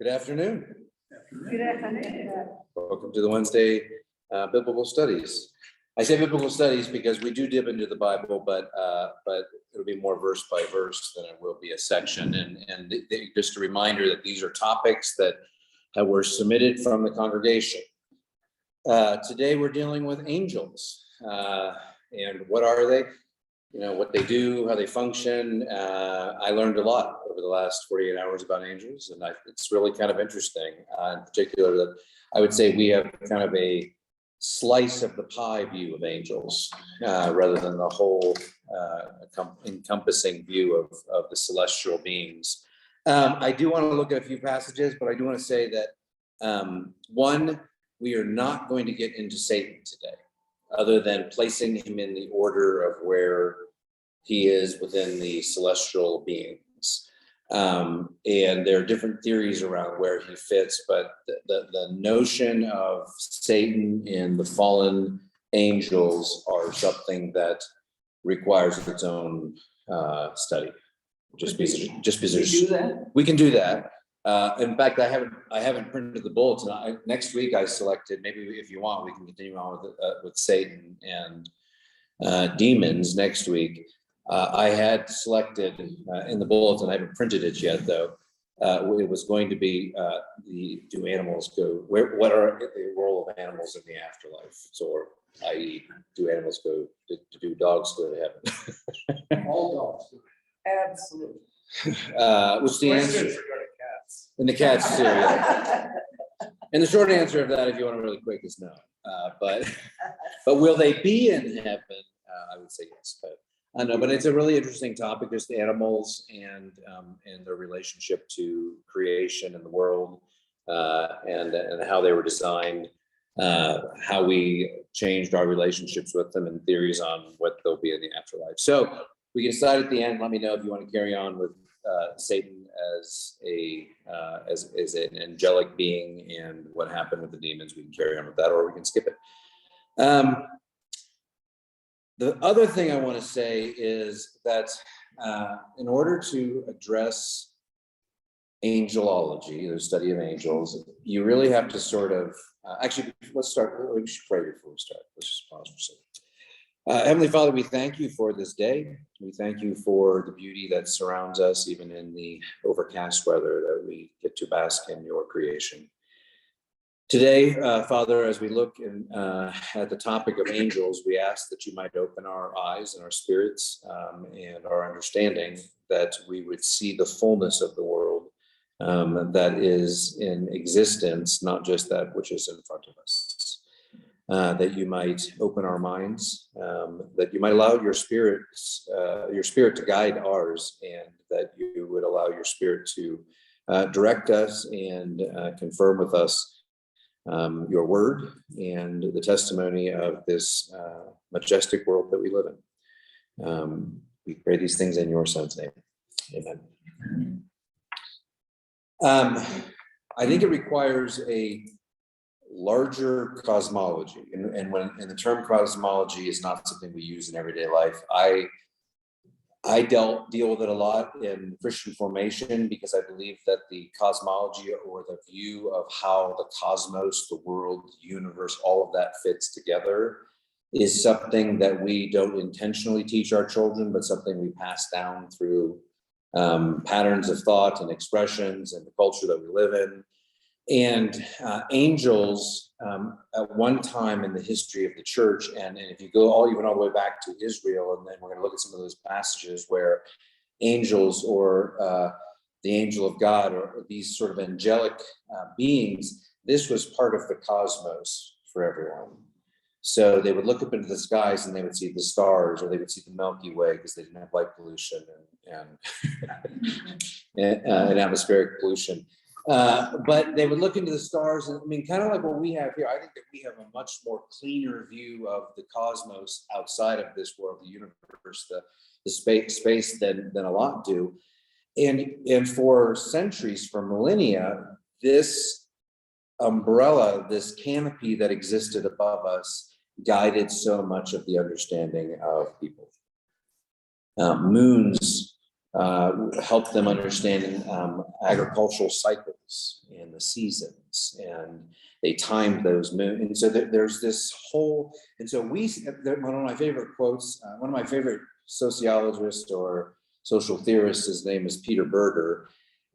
Good afternoon. Good afternoon. Welcome to the Wednesday Biblical Studies. I say biblical studies because we do dip into the Bible, but it'll be more verse by verse than it will be a section. And just a reminder that these are topics that were submitted from the congregation. Today we're dealing with angels. And what are they? You know, what they do, how they function. I learned a lot over the last 48 hours about angels, and it's really kind of interesting. In particular, that I would say we have kind of a slice of the pie view of angels, rather than the whole encompassing view of the celestial beings. I do want to look at a few passages, but I do want to say that one, we are not going to get into Satan today, other than placing him in the order of where he is within the celestial beings. And there are different theories around where he fits, but the notion of Satan and the fallen angels are something that requires its own study. Just because we can do that. In fact, I haven't printed the bulletin. Next week I selected, maybe if you want, we can continue on with Satan and demons next week. I had selected in the bulletin, I haven't printed it yet though. It was going to be do animals go, what are the role of animals in the afterlife? So, i.e., do animals go, do dogs go to heaven? All dogs. Absolutely. What's the answer? And the cats too. Yeah. And the short answer of that, if you want to really quick, is no. But will they be in heaven? I would say yes. But I know. But it's a really interesting topic, just the animals and their relationship to creation and the world, and how they were designed, how we changed our relationships with them, and theories on what they'll be in the afterlife. So we can decide at the end. Let me know if you want to carry on with Satan as an angelic being and what happened with the demons. We can carry on with that, or we can skip it. The other thing I want to say is that in order to address angelology, the study of angels, you really have to sort of actually, let's start. We should pray before we start. Let's just pause for a second. Heavenly Father, we thank you for this day. We thank you for the beauty that surrounds us, even in the overcast weather, that we get to bask in your creation. Today, Father, as we look at the topic of angels, we ask that you might open our eyes and our spirits and our understanding, that we would see the fullness of the world that is in existence, not just that which is in front of us. That you might open our minds, that you might allow your spirit to guide ours, and that you would allow your spirit to direct us and confirm with us your word and the testimony of this majestic world that we live in. We pray these things in your Son's name. Amen. I think it requires a larger cosmology, and the term cosmology is not something we use in everyday life. I deal with it a lot in Christian formation, because I believe that the cosmology, or the view of how the cosmos, the world, the universe, all of that fits together, is something that we don't intentionally teach our children, but something we pass down through patterns of thought and expressions and the culture that we live in. And angels, at one time in the history of the church, and if you go even all the way back to Israel, and then we're going to look at some of those passages where angels, or the angel of God, or these sort of angelic beings, this was part of the cosmos for everyone. So they would look up into the skies and they would see the stars, or they would see the Milky Way, because they didn't have light pollution and atmospheric pollution. But they would look into the stars, and I mean, kind of like what we have here. I think that we have a much more cleaner view of the cosmos outside of this world, the universe, the space than a lot do. And for centuries, for millennia, this umbrella, this canopy that existed above us, guided so much of the understanding of people. Moons help them understand agricultural cycles and the seasons, and they timed those moon. And so there's this whole, and so one of my favorite quotes, one of my favorite sociologists or social theorists, his name is Peter Berger,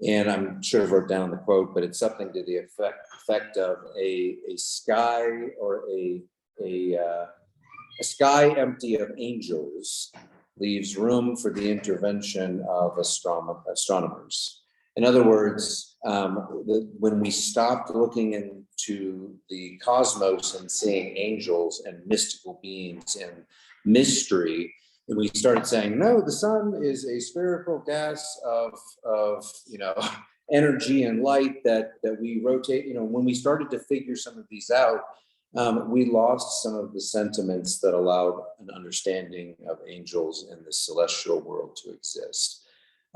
and I'm sure I wrote down the quote, but it's something to the effect of a sky or a sky empty of angels leaves room for the intervention of astronomers. In other words, when we stopped looking into the cosmos and seeing angels and mystical beings and mystery, and we started saying, no, the sun is a spherical gas of energy and light that we rotate. When we started to figure some of these out, we lost some of the sentiments that allowed an understanding of angels in the celestial world to exist.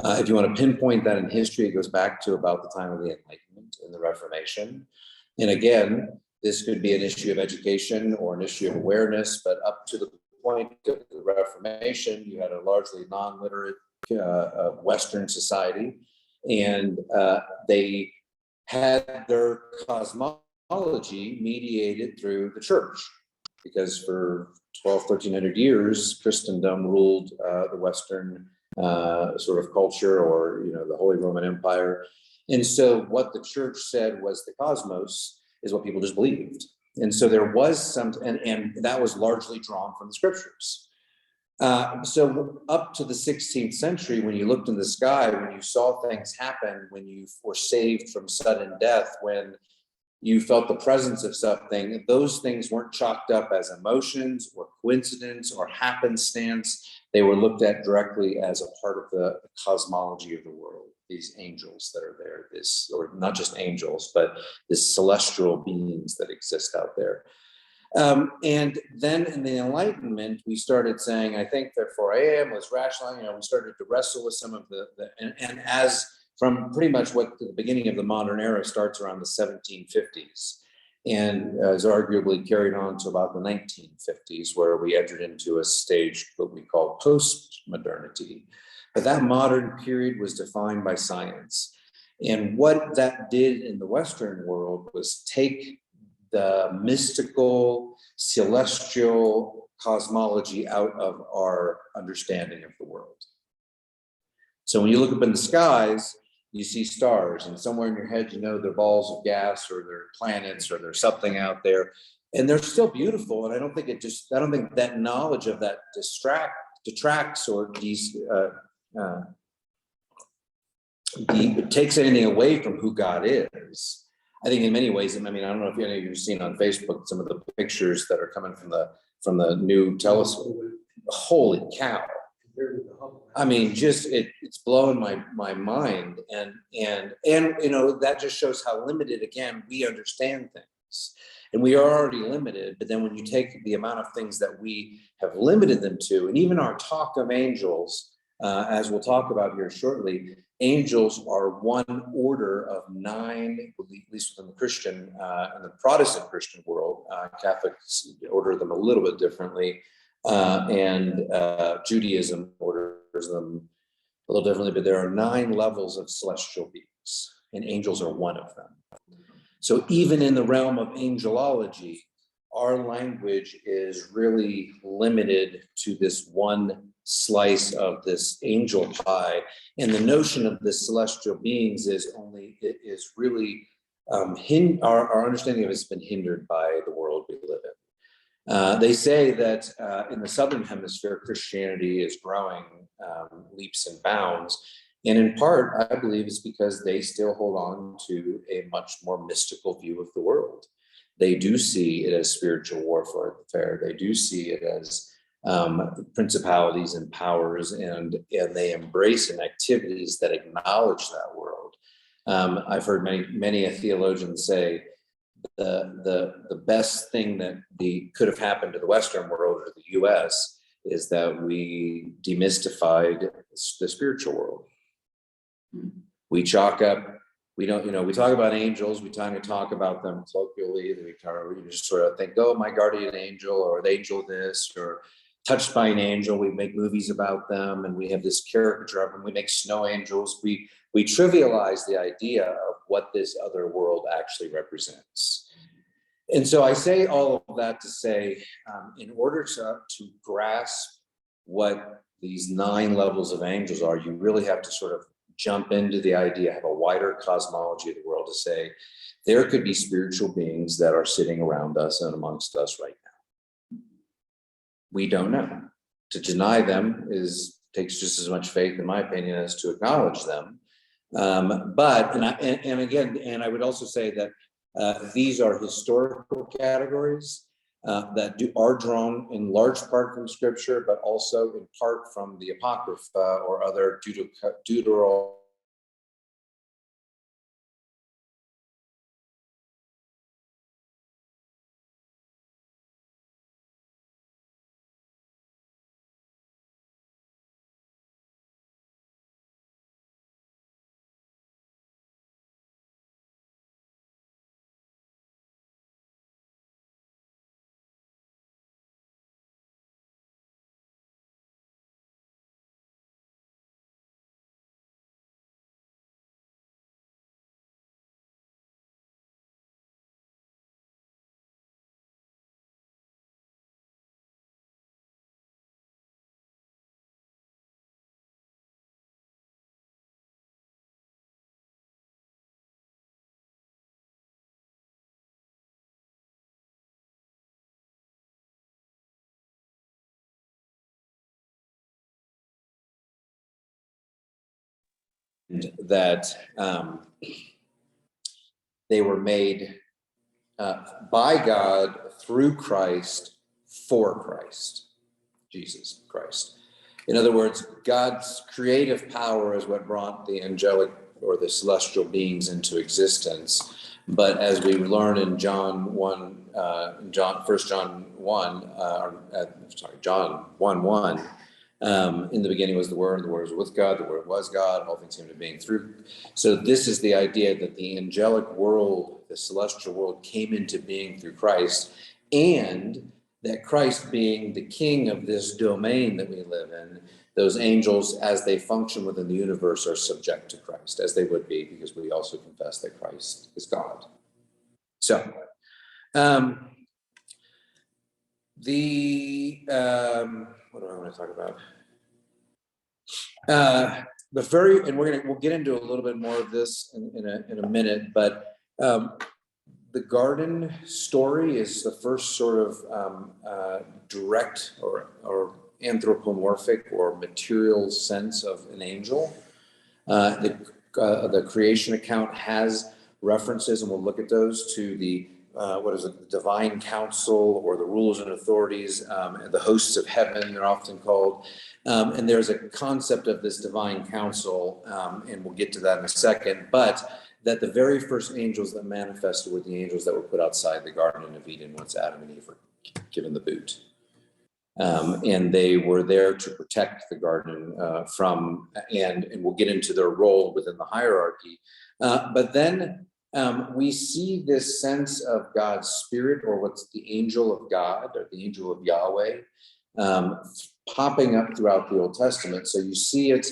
If you want to pinpoint that in history, it goes back to about the time of the Enlightenment and the Reformation. And again, this could be an issue of education or an issue of awareness, but up to the point of the Reformation, you had a largely non-literate Western society, and they had their cosmology mediated through the church, because for 1300 years, Christendom ruled the Western sort of culture, or the Holy Roman Empire. And so what the church said was the cosmos is what people just believed. And so there was some, and that was largely drawn from the scriptures. So up to the 16th century, when you looked in the sky, when you saw things happen, when you were saved from sudden death, when you felt the presence of something, those things weren't chalked up as emotions or coincidence or happenstance. They were looked at directly as a part of the cosmology of the world. These angels that are there, or not just angels, but these celestial beings that exist out there. And then in the Enlightenment, we started saying, I think therefore I am, was rational. We started to wrestle with some of and as from pretty much what the beginning of the modern era starts around the 1750s, and is arguably carried on to about the 1950s, where we entered into a stage what we call post-modernity. But that modern period was defined by science. And what that did in the Western world was take the mystical, celestial cosmology out of our understanding of the world. So when you look up in the skies, you see stars, and somewhere in your head, they're balls of gas, or they're planets, or there's something out there, and they're still beautiful. And I don't think that knowledge of that detracts or it takes anything away from who God is. I think in many ways, I don't know if any of you've seen on Facebook some of the pictures that are coming from the new telescope. Holy cow. It's blowing my mind, and that just shows how limited, again, we understand things, and we are already limited. But then when you take the amount of things that we have limited them to, and even our talk of angels, as we'll talk about here shortly, angels are one order of 9, at least within the Christian and the Protestant Christian world. Catholics order them a little bit differently. And Judaism orders them a little differently, but there are 9 levels of celestial beings, and angels are one of them. So even in the realm of angelology, our language is really limited to this one slice of this angel pie, and the notion of the celestial beings our understanding of it has been hindered by the world we live in. They say that in the Southern Hemisphere, Christianity is growing leaps and bounds. And in part, I believe it's because they still hold on to a much more mystical view of the world. They do see it as spiritual warfare. They do see it as principalities and powers, and they embrace in activities that acknowledge that world. I've heard many a theologian say the best thing that could have happened to the Western world or the U.S. is that we demystified the spiritual world. We chalk up, we talk about angels, we kind of talk about them colloquially, we just sort of think, oh, my guardian angel, or the angel this, or touched by an angel. We make movies about them, and we have this caricature of them. We make snow angels. We trivialize the idea of what this other world actually represents. And so I say all of that to say, in order to grasp what these 9 levels of angels are, you really have to sort of jump into the idea, have a wider cosmology of the world to say, there could be spiritual beings that are sitting around us and amongst us right now. We don't know. To deny them takes just as much faith, in my opinion, as to acknowledge them. But I would also say that these are historical categories that are drawn in large part from Scripture, but also in part from the Apocrypha or other deuteral. That they were made by God through Christ for Christ, Jesus Christ. In other words, God's creative power is what brought the angelic or the celestial beings into existence. But as we learn in John 1, John 1:1, in the beginning was the Word was with God, the Word was God, all things came to being through. So this is the idea that the angelic world, the celestial world, came into being through Christ, and that Christ being the king of this domain that we live in, those angels, as they function within the universe, are subject to Christ, as they would be, because we also confess that Christ is God. So, what do I want to talk about? We'll get into a little bit more of this in a minute, but the garden story is the first sort of direct or anthropomorphic or material sense of an angel. The creation account has references, and we'll look at those, to the divine council, or the rulers and authorities, and the hosts of heaven, they're often called. And there's a concept of this divine council, and we'll get to that in a second, but that the very first angels that manifested were the angels that were put outside the Garden of Eden once Adam and Eve were given the boot. And they were there to protect the garden and we'll get into their role within the hierarchy. But then we see this sense of God's spirit, or what's the angel of God, or the angel of Yahweh, popping up throughout the Old Testament. So you see it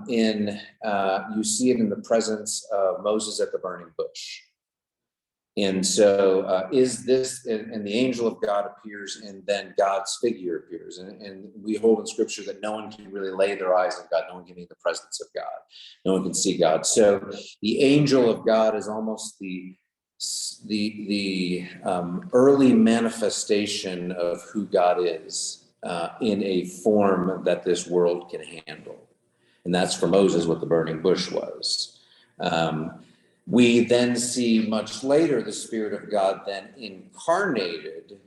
in the presence of Moses at the burning bush. And so and the angel of God appears, and then God's figure appears. And we hold in Scripture that no one can really lay their eyes on God. No one can be in the presence of God. No one can see God. So the angel of God is almost the early manifestation of who God is in a form that this world can handle. And that's for Moses what the burning bush was. We then see much later the Spirit of God then incarnated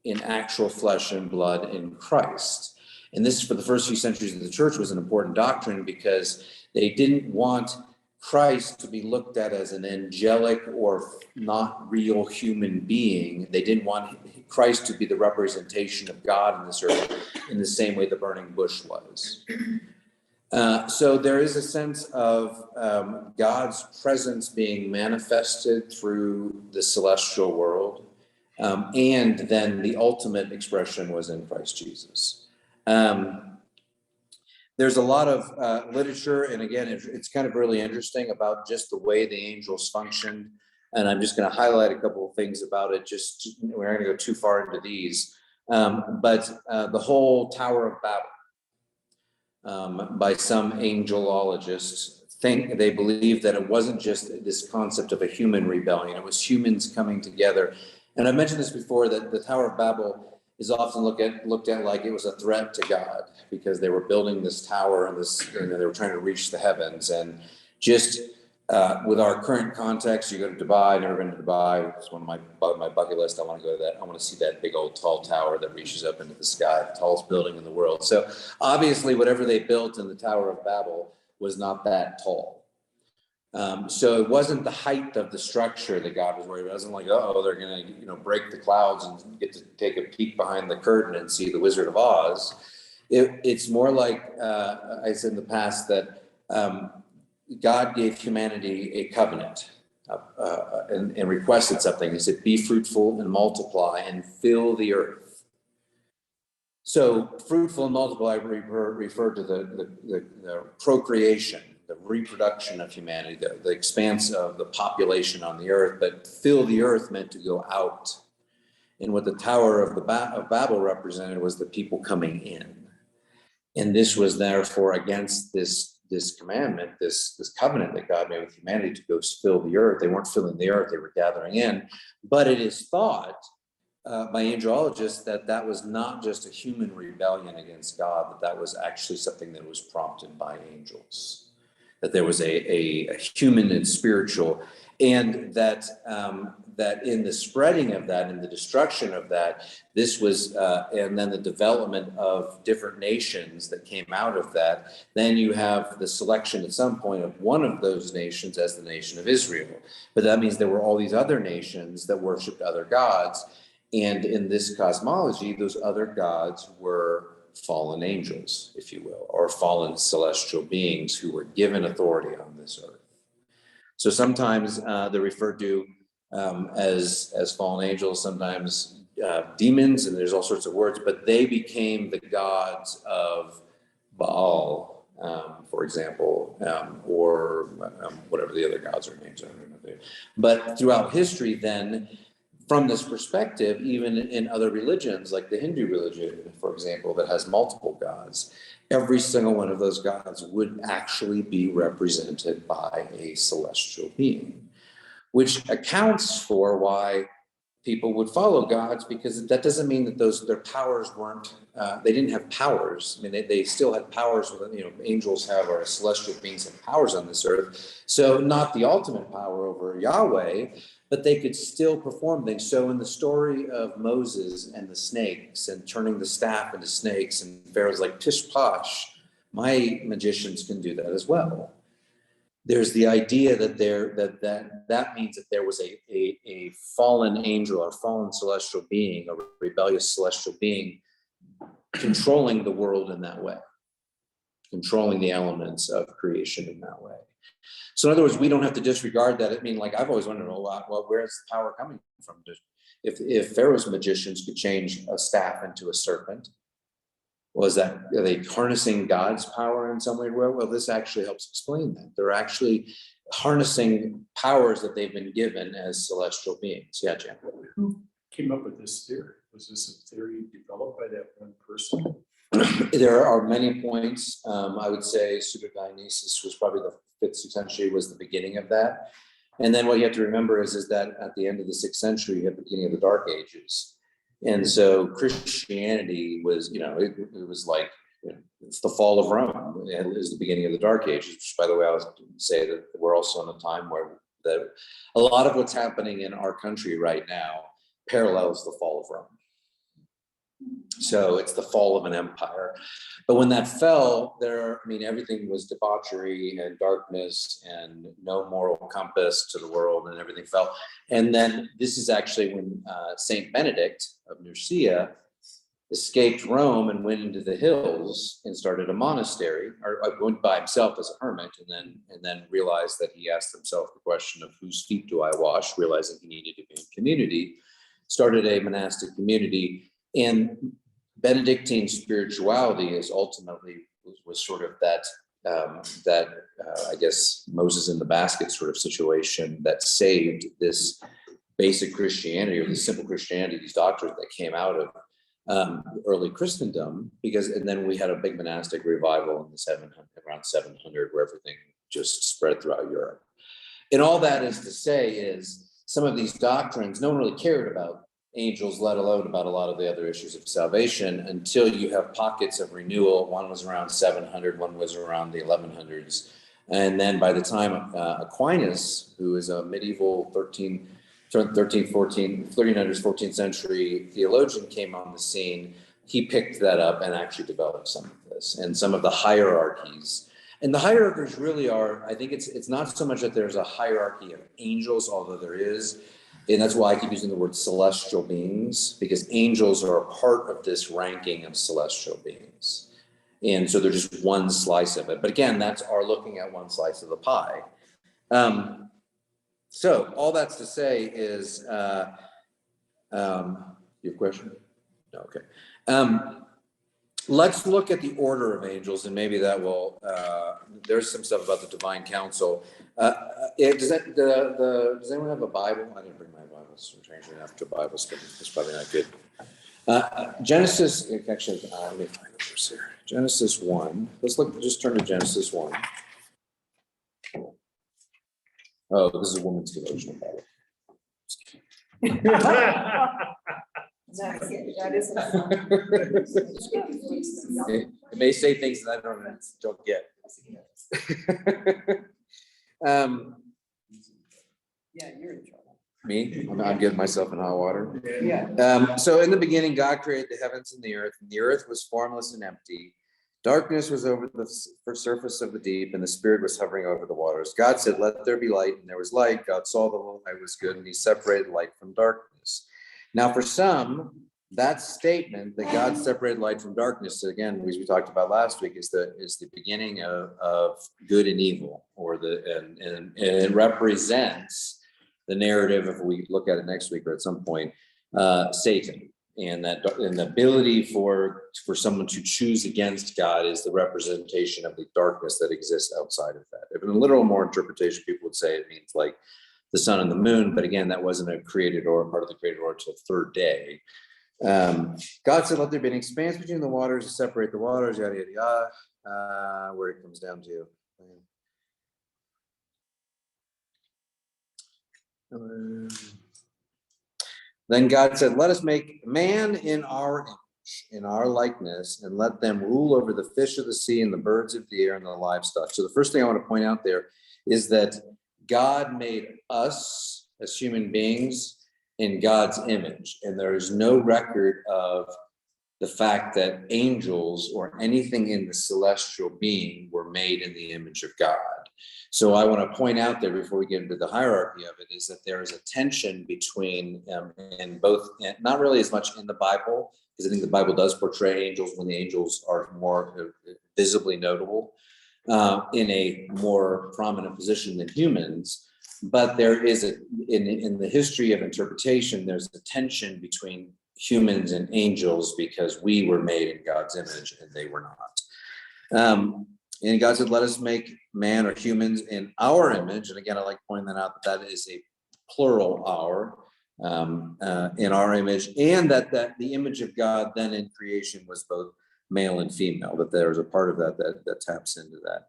in actual flesh and blood in Christ. And this, for the first few centuries of the church, was an important doctrine, because they didn't want Christ to be looked at as an angelic or not real human being. They didn't want Christ to be the representation of God in this earth in the same way the burning bush was. So there is a sense of God's presence being manifested through the celestial world. And then the ultimate expression was in Christ Jesus. There's a lot of literature, and again, it's kind of really interesting about just the way the angels functioned. And I'm just going to highlight a couple of things about it. We're not going to go too far into these, but the whole Tower of Babel, by some angelologists, they believe that it wasn't just this concept of a human rebellion; it was humans coming together. And I mentioned this before, that the Tower of Babel is often looked at like it was a threat to God, because they were building this tower and they were trying to reach the heavens. And just with our current context, you go to Dubai. I've never been to Dubai. It's one of my bucket list. I want to go to that. I want to see that big old tall tower that reaches up into the sky, the tallest building in the world. So obviously, whatever they built in the Tower of Babel was not that tall. So it wasn't the height of the structure that God was worried about. It wasn't like, oh, they're going to break the clouds and get to take a peek behind the curtain and see the Wizard of Oz. It's more like I said in the past, that God gave humanity a covenant and requested something. He said, be fruitful and multiply and fill the earth. So fruitful and multiply refer to the procreation, the reproduction of humanity, the expanse of the population on the earth. But fill the earth meant to go out. And what the Tower of Babel represented was the people coming in. And this was therefore against this commandment, this covenant that God made with humanity to go fill the earth. They weren't filling the earth, they were gathering in. But it is thought by angelologists that was not just a human rebellion against God, that was actually something that was prompted by angels. That there was a human and spiritual, and that in the spreading of that, in the destruction of that, this was, and then the development of different nations that came out of that. Then you have the selection at some point of one of those nations as the nation of Israel. But that means there were all these other nations that worshiped other gods. And in this cosmology, those other gods were fallen angels, if you will, or fallen celestial beings who were given authority on this earth. So sometimes they're referred to as fallen angels, sometimes demons, and there's all sorts of words, but they became the gods of Baal, for example, or whatever the other gods are named. I don't know. But throughout history, then, from this perspective, even in other religions, like the Hindu religion, for example, that has multiple gods, every single one of those gods would actually be represented by a celestial being, which accounts for why people would follow gods, because that doesn't mean that their powers weren't, they didn't have powers. I mean, they still had powers, angels have, or celestial beings have powers on this earth. So not the ultimate power over Yahweh, but they could still perform things. So in the story of Moses and the snakes and turning the staff into snakes, and Pharaoh's like, pish posh, my magicians can do that as well. There's the idea that that means that there was a fallen angel or fallen celestial being, a rebellious celestial being, controlling the world in that way, controlling the elements of creation in that way. So in other words, we don't have to disregard that. I mean, like, I've always wondered a lot, well, where's the power coming from? If Pharaoh's magicians could change a staff into a serpent, are they harnessing God's power in some way? Well, this actually helps explain that. They're actually harnessing powers that they've been given as celestial beings. Yeah, Jan. Who came up with this theory? Was this a theory developed by that one person? There are many points. I would say Pseudo-Dionysius was probably the 5th, 6th century was the beginning of that. And then what you have to remember is that at the end of the 6th century, you have the beginning of the Dark Ages. And so Christianity was, it was like, it's the fall of Rome. It is the beginning of the Dark Ages, which, by the way, I was going to say that we're also in a time where a lot of what's happening in our country right now parallels the fall of Rome. So it's the fall of an empire. But when that fell, everything was debauchery and darkness and no moral compass to the world, and everything fell. And then this is actually when Saint Benedict of Nursia escaped Rome and went into the hills and started a monastery, or went by himself as a hermit, and then realized that he asked himself the question of whose feet do I wash, realizing he needed to be in community. started a monastic community. And Benedictine spirituality is ultimately was sort of that I guess Moses in the basket sort of situation that saved this basic Christianity, or the simple Christianity, these doctrines that came out of early Christendom, and then we had a big monastic revival in the around 700, where everything just spread throughout Europe. And all that is to say is some of these doctrines, no one really cared about angels, let alone about a lot of the other issues of salvation, until you have pockets of renewal. One was around 700, one was around the 1100s. And then by the time Aquinas, who is a medieval 1300s, 14th century theologian, came on the scene, he picked that up and actually developed some of this and some of the hierarchies. And the hierarchies really are, I think it's not so much that there's a hierarchy of angels, although there is. And that's why I keep using the word celestial beings, because angels are a part of this ranking of celestial beings. And so they're just one slice of it. But again, that's our looking at one slice of the pie. So all that's to say is, you have a question? No, okay. Let's look at the order of angels, and maybe that will, there's some stuff about the divine council. Does anyone have a Bible? I didn't bring my Bible, so I'm changing it after Bible study. It's probably not good. Genesis, actually, let me find the verse here. Genesis 1. Let's look, just turn to Genesis 1. Oh, this is a woman's devotional Bible. That is. It may say things that I don't get. Yeah, you're in trouble. Me? I'm getting myself in hot water. Yeah. So in the beginning, God created the heavens and the earth was formless and empty. Darkness was over the surface of the deep, and the Spirit was hovering over the waters. God said, "Let there be light," and there was light. God saw the light was good, and he separated light from darkness. Now, for some, that statement that God separated light from darkness, again, as we talked about last week, is the beginning of good and evil, and it represents the narrative, if we look at it next week or at some point, Satan, and the ability for someone to choose against God is the representation of the darkness that exists outside of that. If in a literal more interpretation, people would say it means like the sun and the moon, but again, that wasn't a created or part of the created order till the third day. God said, "Let there be an expanse between the waters to separate the waters," yada yada yada. Where it comes down to. Then God said, "Let us make man in our image, in our likeness, and let them rule over the fish of the sea and the birds of the air and the livestock." So the first thing I want to point out there is that God made us as human beings in God's image, and there is no record of the fact that angels or anything in the celestial being were made in the image of God. So I want to point out there before we get into the hierarchy of it is that there is a tension between and both, not really as much in the Bible, because I think the Bible does portray angels when the angels are more visibly notable in a more prominent position than humans. But there is in the history of interpretation, there's a tension between humans and angels because we were made in God's image and they were not. And God said, "Let us make man or humans in our image." And again, I like pointing that out, that is a plural our, in our image, and that the image of God then in creation was both male and female, that there's a part of that taps into that.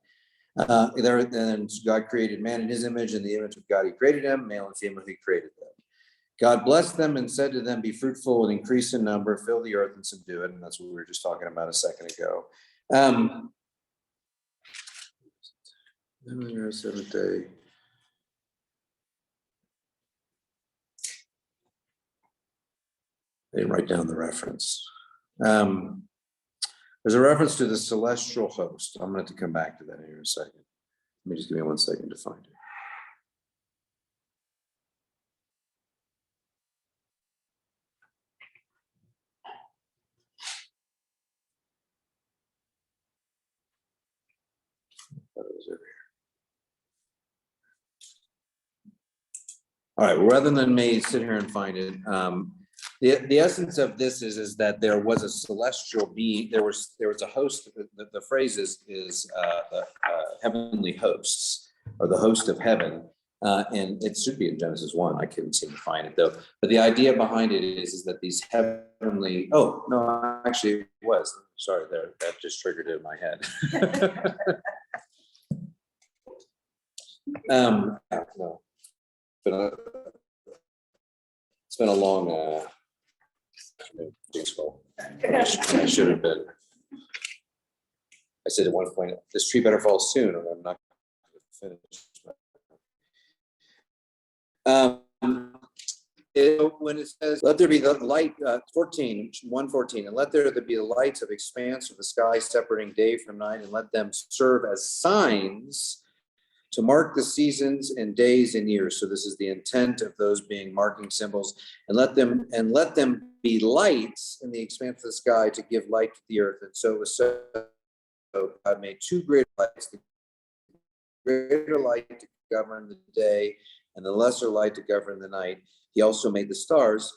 And God created man in his image, in the image of God he created him, male and female he created them. God blessed them and said to them, "Be fruitful and increase in number, fill the earth and subdue it." And that's what we were just talking about a second ago. Seventh day. I didn't write down the reference. There's a reference to the celestial host. I'm going to have to come back to that here in a second. Let me just give me 1 second to find it. Thought it was over here. All right, well, rather than me sit here and find it, The essence of this is that there was a celestial being, there was a host, the phrase is the heavenly hosts, or the host of heaven. And it should be in Genesis 1. I couldn't seem to find it though. But the idea behind it is that these heavenly, oh, no, actually it was. Sorry, that just triggered it in my head. No. But it's been a long I should have been. I said at one point, this tree better fall soon, or I'm not going to finish. When it says, let there be the light, 1:14, and let there be the lights of expanse of the sky separating day from night, and let them serve as signs to mark the seasons and days and years. So this is the intent of those being marking symbols, and let them be lights in the expanse of the sky to give light to the earth. And so it was so God made two greater lights, the greater light to govern the day and the lesser light to govern the night. He also made the stars.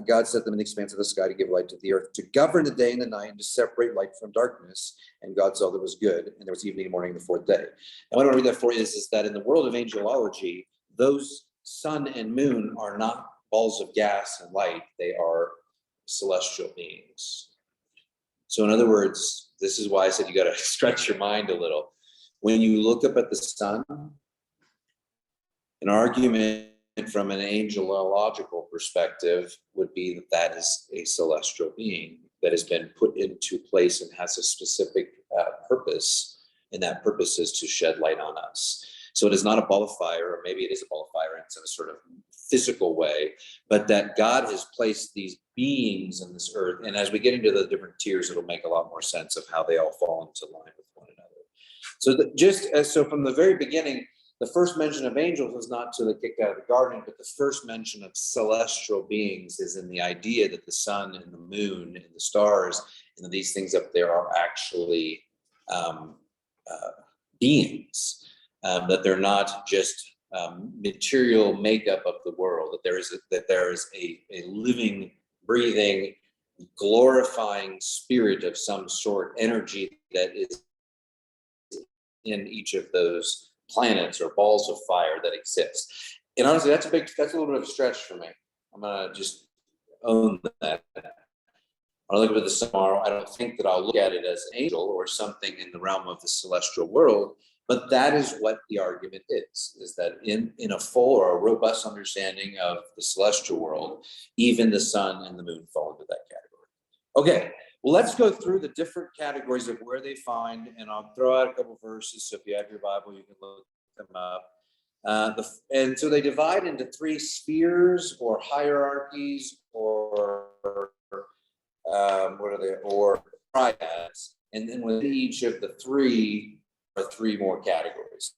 God set them in the expanse of the sky to give light to the earth, to govern the day and the night, and to separate light from darkness. And God saw that it was good, and there was evening and morning the fourth day. And what I want to read that for is that in the world of angelology, those sun and moon are not balls of gas and light, they are celestial beings. So in other words, this is why I said you got to stretch your mind a little. When you look up at the sun, an argument from an angelological perspective would be that that is a celestial being that has been put into place and has a specific purpose, and that purpose is to shed light on us. So it is not a ball of fire, or maybe it is a ball of fire in some sort of physical way, but that God has placed these beings in this earth. And as we get into the different tiers, it'll make a lot more sense of how they all fall into line with one another. So so from the very beginning, the first mention of angels was not till they kicked out of the garden, but the first mention of celestial beings is in the idea that the sun and the moon and the stars and these things up there are actually beings, that they're not just material makeup of the world, that there is a living, breathing, glorifying spirit of some sort, energy that is in each of those planets or balls of fire that exist. And honestly, that's a little bit of a stretch for me. I'm gonna just own that. I'll look at this tomorrow. I don't think that I'll look at it as an angel or something in the realm of the celestial world, but that is what the argument is that in a full or a robust understanding of the celestial world, even the sun and the moon fall into that category. Okay. Well, let's go through the different categories of where they find, and I'll throw out a couple verses. So if you have your Bible, you can look them up. And so they divide into three spheres or hierarchies, or what are they? Or triads. And then within each of the three are three more categories.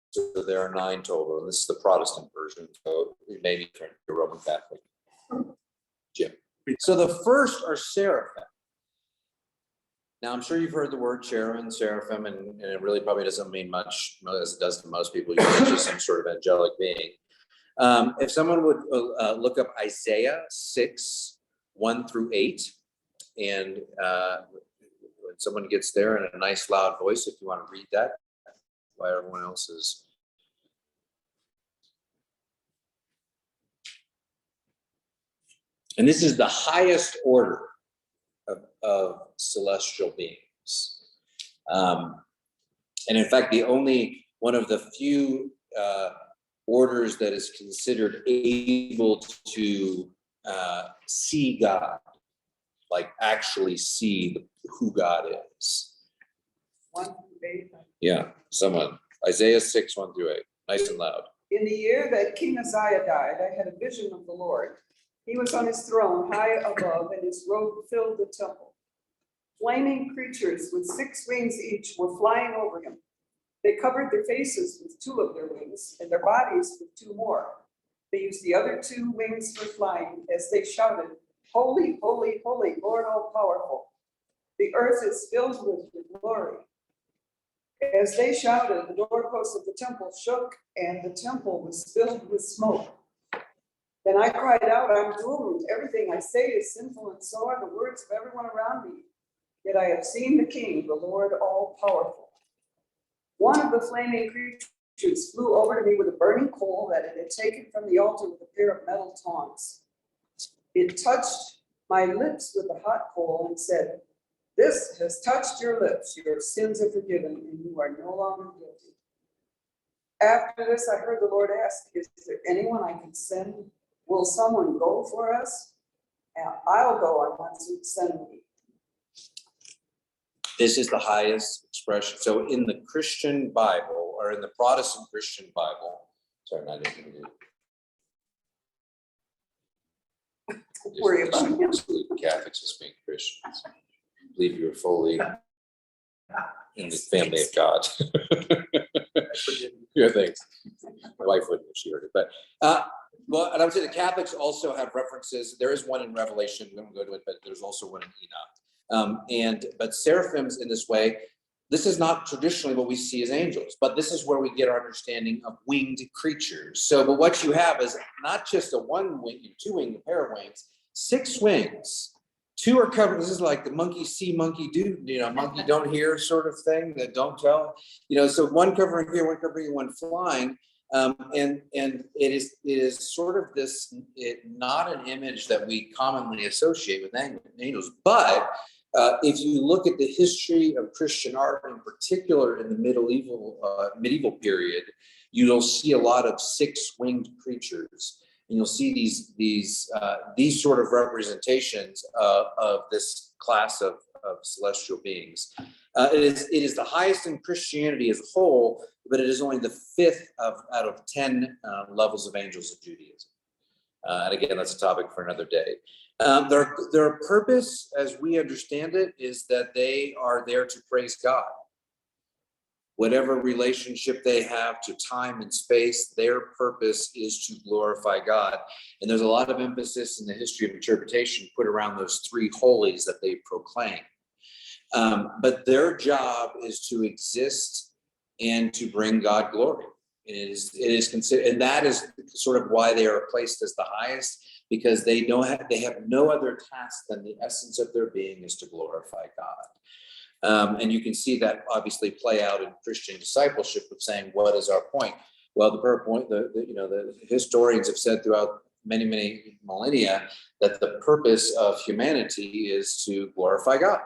So there are 9 total. And this is the Protestant version, so it may be different to Roman Catholic. Jim. So the first are seraphim. Now, I'm sure you've heard the word cherubim, seraphim, and it really probably doesn't mean much, as it does to most people. It's just some sort of angelic being. If someone would look up Isaiah 6:1-8, and when someone gets there in a nice loud voice, if you want to read that, while everyone else is. And this is the highest order of celestial beings. And in fact, the only one of the few orders that is considered able to see God, like actually see who God is. 1-8. Yeah, someone. Isaiah 6:1-8. Nice and loud. In the year that King Uzziah died, I had a vision of the Lord. He was on his throne high above, and his robe filled the temple. Flaming creatures with 6 wings each were flying over him. They covered their faces with 2 of their wings, and their bodies with 2 more. They used the other 2 wings for flying as they shouted, "Holy, holy, holy, Lord all-powerful. The earth is filled with your glory." As they shouted, the doorposts of the temple shook, and the temple was filled with smoke. Then I cried out, I'm doomed. Everything I say is sinful, and so are the words of everyone around me. Yet I have seen the King, the Lord all-powerful. One of the flaming creatures flew over to me with a burning coal that it had taken from the altar with a pair of metal tongs. It touched my lips with the hot coal and said, "This has touched your lips. Your sins are forgiven, and you are no longer guilty." After this, I heard the Lord ask, "Is there anyone I can send? Will someone go for us?" And I'll go unless you send me. This is the highest expression. So in the Christian Bible, or in the Protestant Christian Bible, sorry, not even. Don't worry about him. Catholics as being Christians. I believe you are fully in the family of God. Yeah, thanks. My wife wouldn't if she heard it, but well, and I would say the Catholics also have references. There is one in Revelation. We won't go to it, but there's also one in Enoch. But seraphims in this way, this is not traditionally what we see as angels, but this is where we get our understanding of winged creatures. So, but what you have is not just a one wing, two wing, a pair of wings, 6 wings. 2 are covered. This is like the monkey see, monkey do, monkey don't hear sort of thing, that don't tell, so one covering here, one covering here, one flying. And it is sort of this, not an image that we commonly associate with angels, but if you look at the history of Christian art, in particular in the medieval period, you'll see a lot of 6-winged creatures, and you'll see these sort of representations of this class of celestial beings. It is the highest in Christianity as a whole, but it is only the 5th out of 10 levels of angels of Judaism. And again, that's a topic for another day. Their purpose, as we understand it, is that they are there to praise God. Whatever relationship they have to time and space, their purpose is to glorify God. And there's a lot of emphasis in the history of interpretation put around those 3 holies that they proclaim. But their job is to exist and to bring God glory. And it is considered, and that is sort of why they are placed as the highest, because they have no other task than the essence of their being is to glorify God. And you can see that obviously play out in Christian discipleship of saying, what is our point? Well, the point, the historians have said throughout many millennia that the purpose of humanity is to glorify God,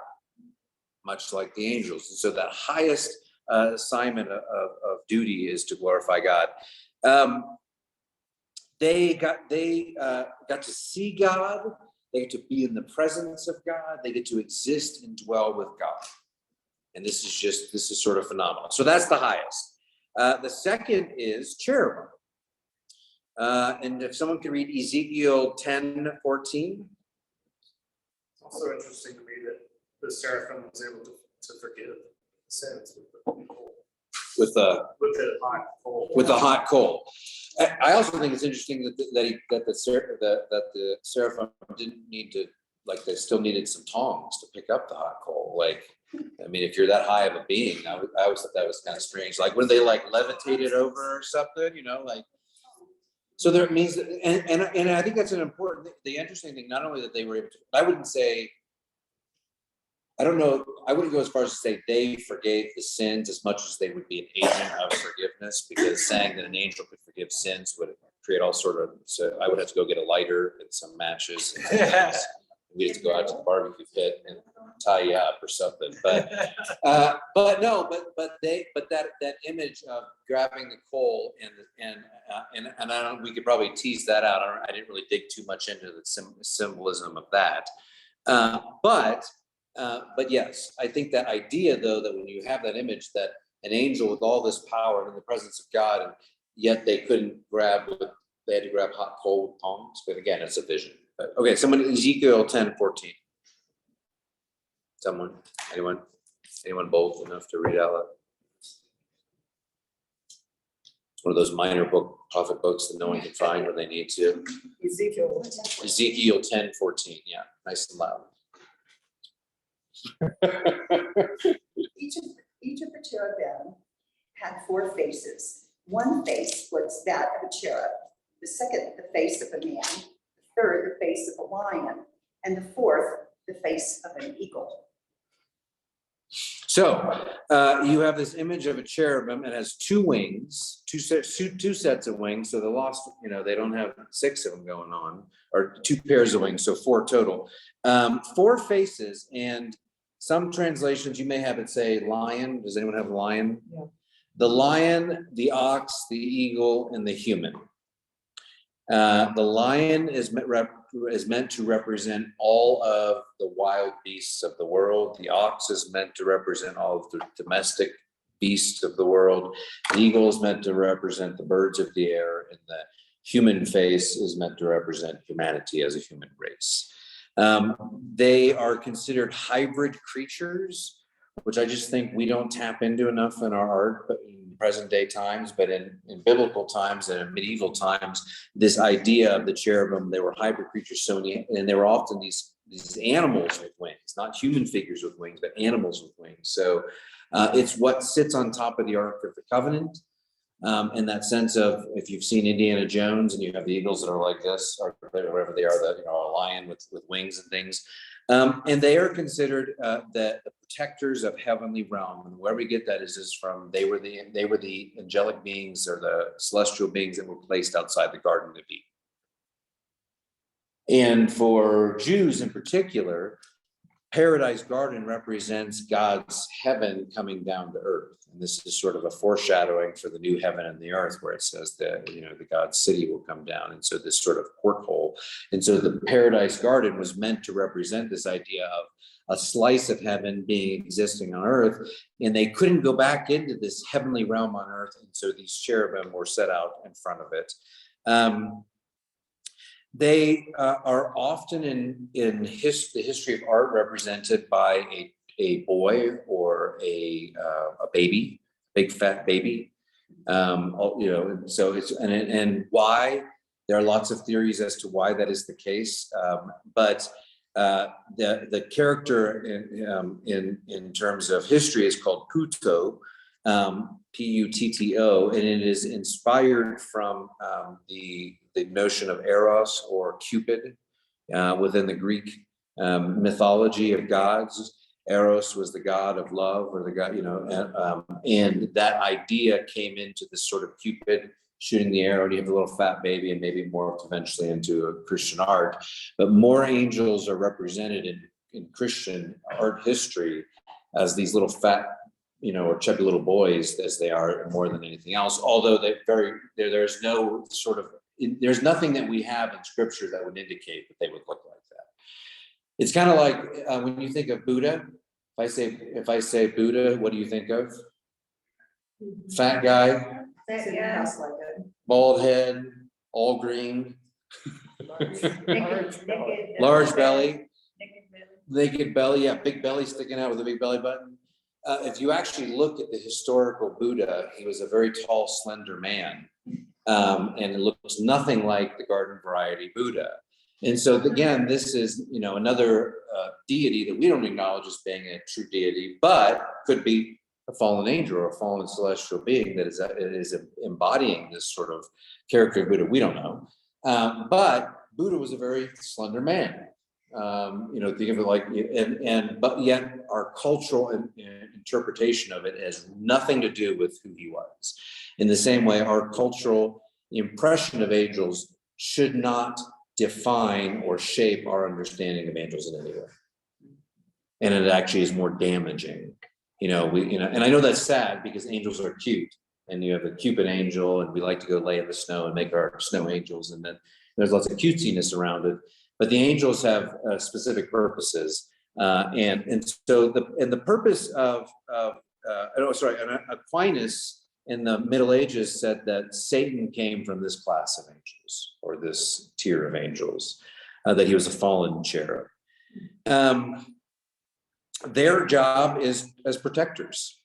much like the angels. And so that highest assignment of duty is to glorify God. They got to see God. They get to be in the presence of God. They get to exist and dwell with God. And this is sort of phenomenal. So that's the highest. The second is cherubim. And if someone could read Ezekiel 10:14. It's also interesting to me that the seraphim was able to forgive sins with the hot coal. With the hot coal. I also think it's interesting that the seraphim didn't need to, like, they still needed some tongs to pick up the hot coal. Like, I mean, if you're that high of a being, I always thought that was kind of strange. Like, when they like levitated over or something, like. So there means, and I think that's an important, the interesting thing, not only that they were able to, I wouldn't say, I don't know, I wouldn't go as far as to say they forgave the sins as much as they would be an agent of forgiveness, because saying that an angel could forgive sins would create all sort of, so I would have to go get a lighter and some matches. And we have to go out to the barbecue pit and tie you up or something. But that image of grabbing the coal and I don't, we could probably tease that out. I didn't really dig too much into the symbolism of that. But yes, I think that idea, though, that when you have that image that an angel with all this power and in the presence of God, and yet they couldn't they had to grab hot coal with tongs. But again, it's a vision. But, okay, someone, Ezekiel 10:14. Anyone bold enough to read out loud? It's one of those minor prophet books that no one can find when they need to. Ezekiel 10:14. Yeah, nice and loud. Each of the cherubim had 4 faces. One face was that of a cherub. the second, the face of a man, the third, the face of a lion, and the fourth, the face of an eagle. So you have this image of a cherubim. It has two wings, two sets of wings. So the lost, they don't have 6 of them going on, or 2 pairs of wings, so 4 total. 4 faces, and some translations you may have it say lion. Does anyone have a lion? Yeah. The lion, the ox, the eagle, and the human. The lion is meant to represent all of the wild beasts of the world. The ox is meant to represent all of the domestic beasts of the world. The eagle is meant to represent the birds of the air, and the human face is meant to represent humanity as a human race. They are considered hybrid creatures, which I just think we don't tap into enough in our art, but in present day times, but in biblical times and in medieval times, this idea of the cherubim, they were hybrid creatures, and they were often these animals with wings, not human figures with wings, but animals with wings. So it's what sits on top of the Ark of the Covenant. In that sense of, if you've seen Indiana Jones and you have the eagles that are like this, or whatever they are, a lion with wings and things. And they are considered the protectors of heavenly realm. And where we get that is from they were the angelic beings or the celestial beings that were placed outside the Garden of Eden. And for Jews in particular, Paradise Garden represents God's heaven coming down to earth. And this is sort of a foreshadowing for the new heaven and the earth, where it says that, the God's city will come down. And so this sort of porthole. And so the Paradise Garden was meant to represent this idea of a slice of heaven existing on earth. And they couldn't go back into this heavenly realm on earth. And so these cherubim were set out in front of it. They are often in the history of art represented by a boy or a baby, big fat baby. So it's and why there are lots of theories as to why that is the case. But the character in terms of history is called Puto, Putto, and it is inspired from the notion of Eros or Cupid within the Greek mythology of gods. Eros was the god of love, or the god, and that idea came into this sort of Cupid shooting the arrow. And you have a little fat baby, and maybe morphed eventually into a Christian art. But more angels are represented in Christian art history as these little fat, or chubby little boys, as they are more than anything else. Although there's no sort of, there's nothing that we have in scripture that would indicate that they would look like that. It's kind of like when you think of Buddha. If I say Buddha, what do you think of? Fat guy, bald head, all green, large belly, naked belly, yeah, big belly sticking out with a big belly button. If you actually look at the historical Buddha, he was a very tall, slender man, and it looks nothing like the garden variety Buddha. And so again, this is another deity that we don't acknowledge as being a true deity, but could be a fallen angel or a fallen celestial being that is embodying this sort of character of Buddha. We don't know, but Buddha was a very slender man. Think of it like, but yet our cultural interpretation of it has nothing to do with who he was. In the same way, our cultural impression of angels should not define or shape our understanding of angels in any way. And it actually is more damaging. And I know that's sad because angels are cute, and you have a Cupid angel, and we like to go lay in the snow and make our snow angels, and then there's lots of cutesiness around it. But the angels have specific purposes, and so the purpose of Aquinas in the Middle Ages said that Satan came from this class of angels, or this tier of angels, that he was a fallen cherub. Their job is as protectors.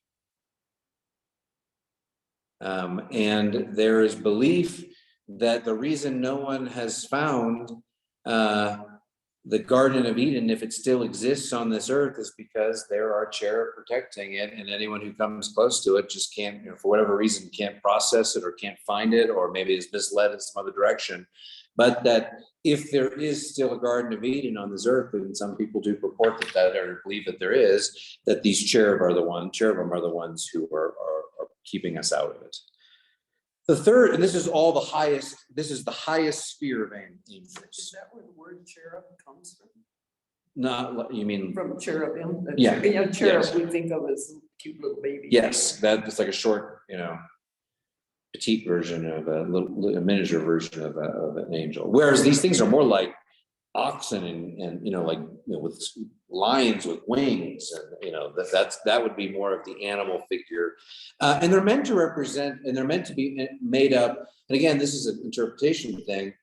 And there is belief that the reason no one has found the Garden of Eden, if it still exists on this earth, is because there are cherub protecting it, and anyone who comes close to it just can't, for whatever reason, can't process it or can't find it, or maybe is misled in some other direction. But that if there is still a Garden of Eden on this earth, and some people do purport that or believe that there is, that these cherubim are the ones who are keeping us out of it. The third, and this is the highest sphere of Is angels. that where the word cherub comes from? Not, you mean, From cherubim? Yeah, Cherub yes. we think of as cute little baby. yes, that's like a short, petite version of a miniature version of an angel. Whereas these things are more like oxen and with lions with wings, and that would be more of the animal figure. And they're meant to represent, and they're meant to be made up. And again, this is an interpretation thing,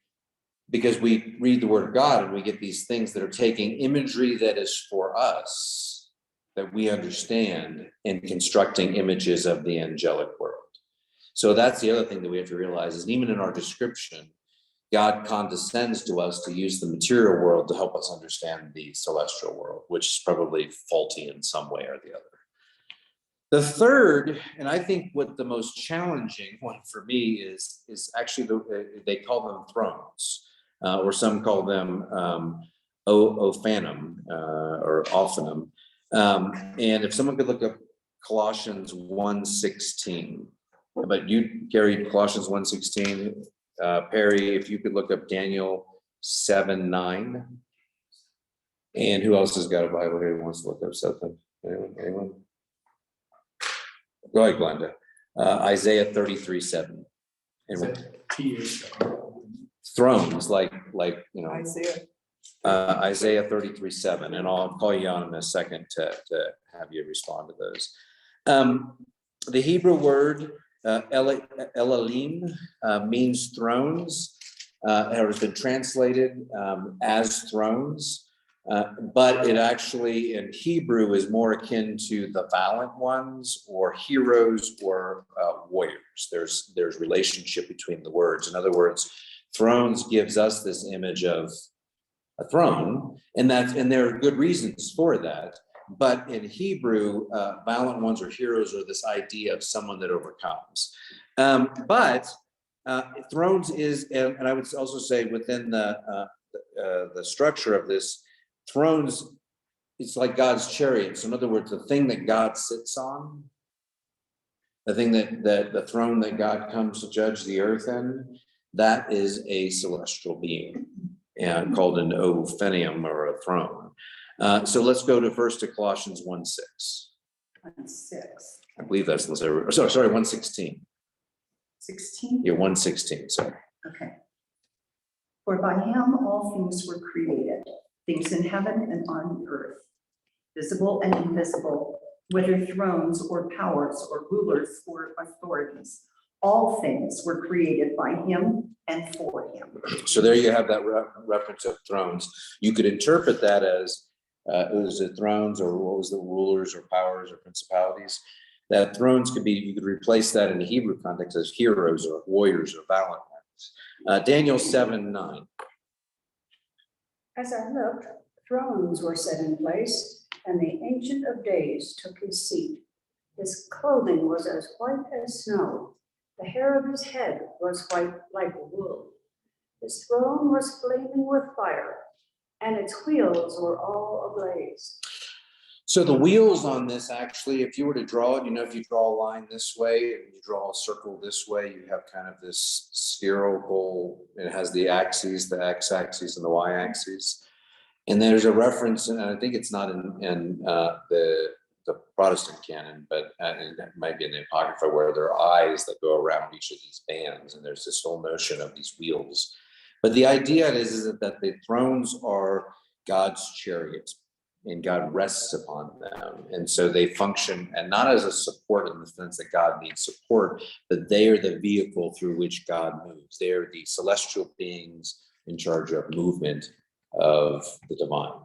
because we read the word of God and we get these things that are taking imagery that is for us, that we understand, and constructing images of the angelic world. So that's the other thing that we have to realize, is even in our description, God condescends to us to use the material world to help us understand the celestial world, which is probably faulty in some way or the other. The third, and I think what the most challenging one for me is actually they call them thrones, or some call them Ophanim or Ophanim. And if someone could look up Colossians 1:16. But you carried Colossians 1:16. Perry, if you could look up Daniel 7:9. And who else has got a Bible here who wants to look up something? Anyone? Go ahead, Glenda. Isaiah 33:7. Is And that TH? thrones, like Isaiah. Isaiah 33:7. And I'll call you on in a second to have you respond to those. The Hebrew word Elohim means thrones. It has been translated as thrones, but it actually in Hebrew is more akin to the valiant ones or heroes or warriors. There's relationship between the words. In other words, thrones gives us this image of a throne, and there are good reasons for that. But in Hebrew, valiant ones or heroes are this idea of someone that overcomes. But thrones is, and I would also say within the structure of this, thrones, it's like God's chariots. In other words, the thing that God sits on, the thing the throne that God comes to judge the earth in, that is a celestial being, and called an Ophanium or a throne. So let's go to Colossians 1:6. 1:6. I believe that's, sorry, 1:16. 16? Yeah, 1:16, sorry. Okay. For by him all things were created, things in heaven and on the earth, visible and invisible, whether thrones or powers or rulers or authorities. All things were created by him and for him. So there you have that reference of thrones. You could interpret that as, was it thrones, or what was the rulers or powers or principalities? That thrones could be, you could replace that in the Hebrew context as heroes or warriors or valiant ones. Daniel 7:9. As I looked, thrones were set in place, and the Ancient of Days took his seat. His clothing was as white as snow. The hair of his head was white like wool. His throne was flaming with fire, and its wheels were all ablaze. So the wheels on this, actually, if you were to draw it, if you draw a line this way and you draw a circle this way, you have kind of this spherical, it has the axes, the x-axis and the y-axis. And there's a reference, and I think it's not in the Protestant canon, but it might be in the Apocrypha, where there are eyes that go around each of these bands, and there's this whole notion of these wheels. But the idea is that the thrones are God's chariots, and God rests upon them. And so they function, and not as a support in the sense that God needs support, but they are the vehicle through which God moves. They are the celestial beings in charge of movement of the divine.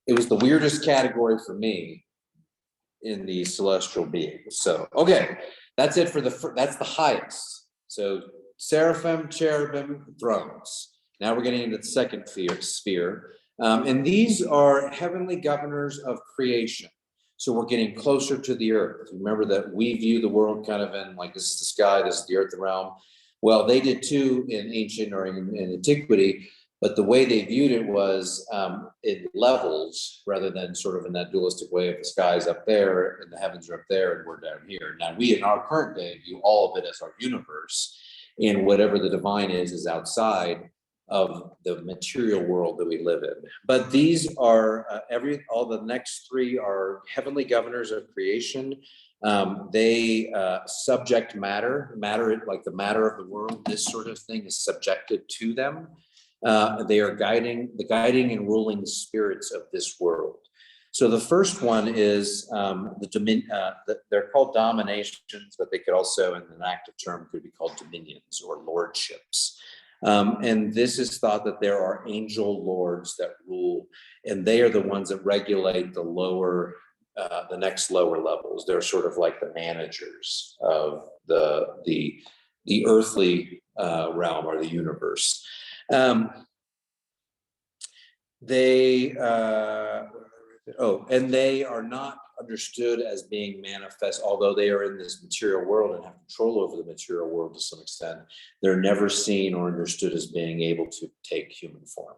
It was the weirdest category for me in the celestial beings. So, okay, that's it for that's the highest. So seraphim, cherubim, thrones. Now we're getting into the second sphere. And these are heavenly governors of creation. So we're getting closer to the earth. Remember that we view the world kind of in like, this is the sky, this is the earth, the realm. Well, they did too in ancient or in antiquity, but the way they viewed it was in levels rather than sort of in that dualistic way of the sky's up there and the heavens are up there and we're down here. Now we in our current day view all of it as our universe, and whatever the divine is outside of the material world that we live in. But these are all the next three are heavenly governors of creation. They subject matter like the matter of the world. This sort of thing is subjected to them. They are guiding and ruling spirits of this world. So the first one is they're called dominations, but they could also, in an active term, could be called dominions or lordships. And this is thought that there are angel lords that rule, and they are the ones that regulate the next lower levels. They're sort of like the managers of the earthly realm or the universe. And they are not understood as being manifest, although they are in this material world and have control over the material world to some extent. They're never seen or understood as being able to take human form.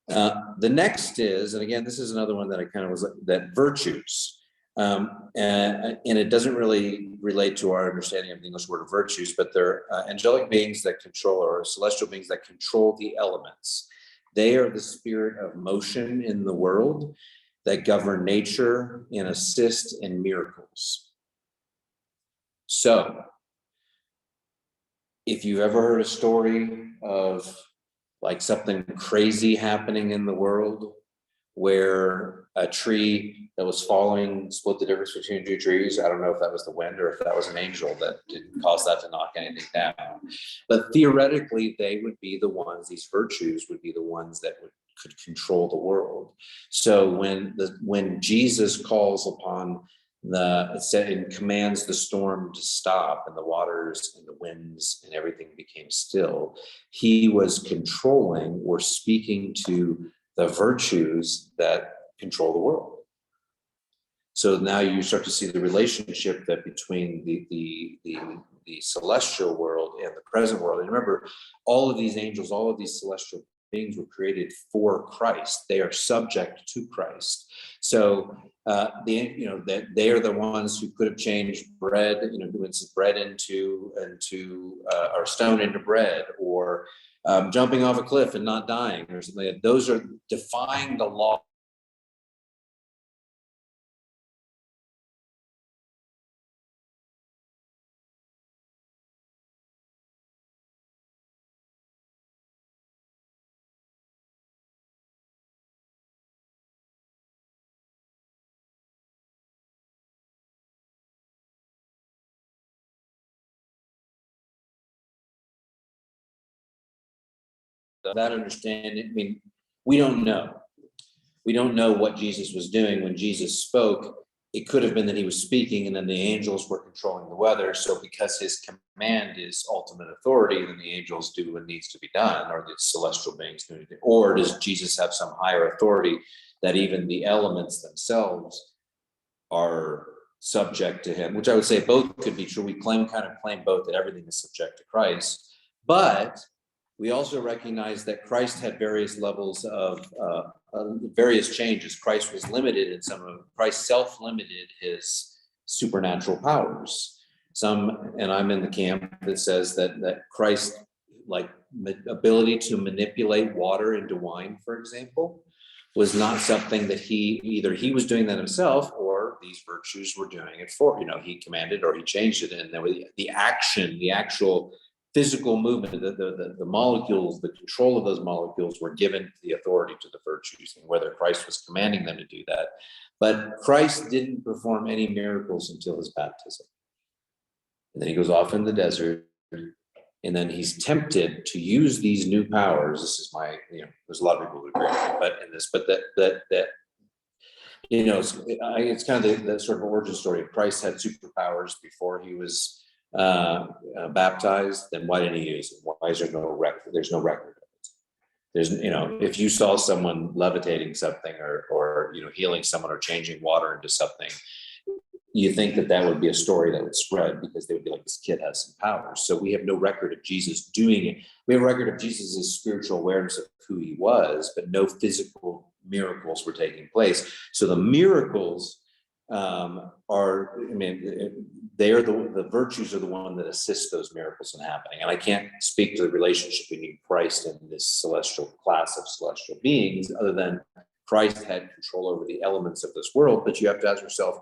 The next is, and again, this is another one that I kind of was like, that virtues. And it doesn't really relate to our understanding of the English word of virtues, but they're angelic beings that control, or celestial beings that control the elements. They are the spirit of motion in the world that govern nature and assist in miracles. So, if you've ever heard a story of like something crazy happening in the world, where a tree that was falling split the difference between two trees. I don't know if that was the wind or if that was an angel that didn't cause that to knock anything down. But theoretically, they would be the ones, these virtues would be the ones that could control the world. So when Jesus calls upon and commands the storm to stop and the waters and the winds and everything became still, he was controlling or speaking to the virtues that control the world. So now you start to see the relationship that between the celestial world and the present world. And remember, all of these angels, all of these celestial beings were created for Christ. They are subject to Christ. So that they are the ones who could have changed bread, bread into or stone into bread, or jumping off a cliff and not dying, or something like that. Those are defying the law. That understanding, I mean, we don't know. We don't know what Jesus was doing when Jesus spoke. It could have been that he was speaking and then the angels were controlling the weather. So because his command is ultimate authority, then the angels do what needs to be done, or the celestial beings do anything. Or does Jesus have some higher authority that even the elements themselves are subject to him? Which I would say both could be true. We claim both, that everything is subject to Christ. But we also recognize that Christ had various levels of various changes. Christ was limited in Christ self-limited his supernatural powers. And I'm in the camp that says that Christ, like ability to manipulate water into wine, for example, was not something that either he was doing that himself or these virtues were doing it for. He commanded or he changed it, and there was the actual physical movement, the molecules, the control of those molecules were given the authority to the virtues, and whether Christ was commanding them to do that. But Christ didn't perform any miracles until his baptism. And then he goes off in the desert, and then he's tempted to use these new powers. This is there's a lot of people who agree with me, it's kind of the sort of origin story. If Christ had superpowers before he was baptized, then why didn't he use them? Why is there no record? There's no record of it. There's, if you saw someone levitating something or healing someone or changing water into something, you think that would be a story that would spread because they would be like, this kid has some powers. So we have no record of Jesus doing it. We have a record of Jesus's spiritual awareness of who he was, but no physical miracles were taking place. So the miracles they're the virtues are the one that assist those miracles in happening. And I can't speak to the relationship between Christ and this celestial class of celestial beings, other than Christ had control over the elements of this world. But you have to ask yourself,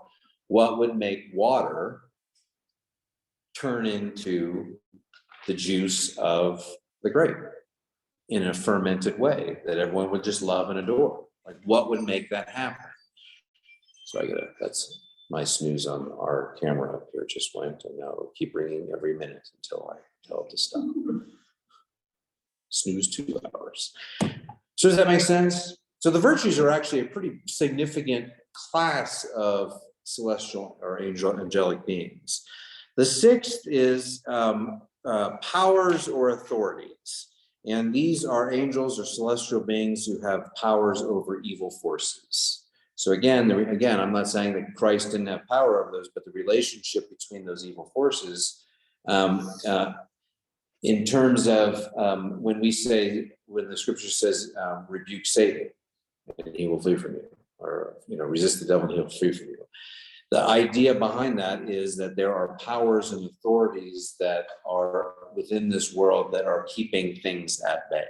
what would make water turn into the juice of the grape in a fermented way that everyone would just love and adore? Like, what would make that happen? So that's my snooze on our camera up here just went, and now it'll keep ringing every minute until I tell it to stop. Snooze 2 hours. So does that make sense? So the virtues are actually a pretty significant class of celestial or angelic beings. The 6th is powers or authorities. And these are angels or celestial beings who have powers over evil forces. So again, I'm not saying that Christ didn't have power over those, but the relationship between those evil forces, in terms of when the scripture says, rebuke Satan and he will flee from you, or resist the devil and he'll flee from you. The idea behind that is that there are powers and authorities that are within this world that are keeping things at bay.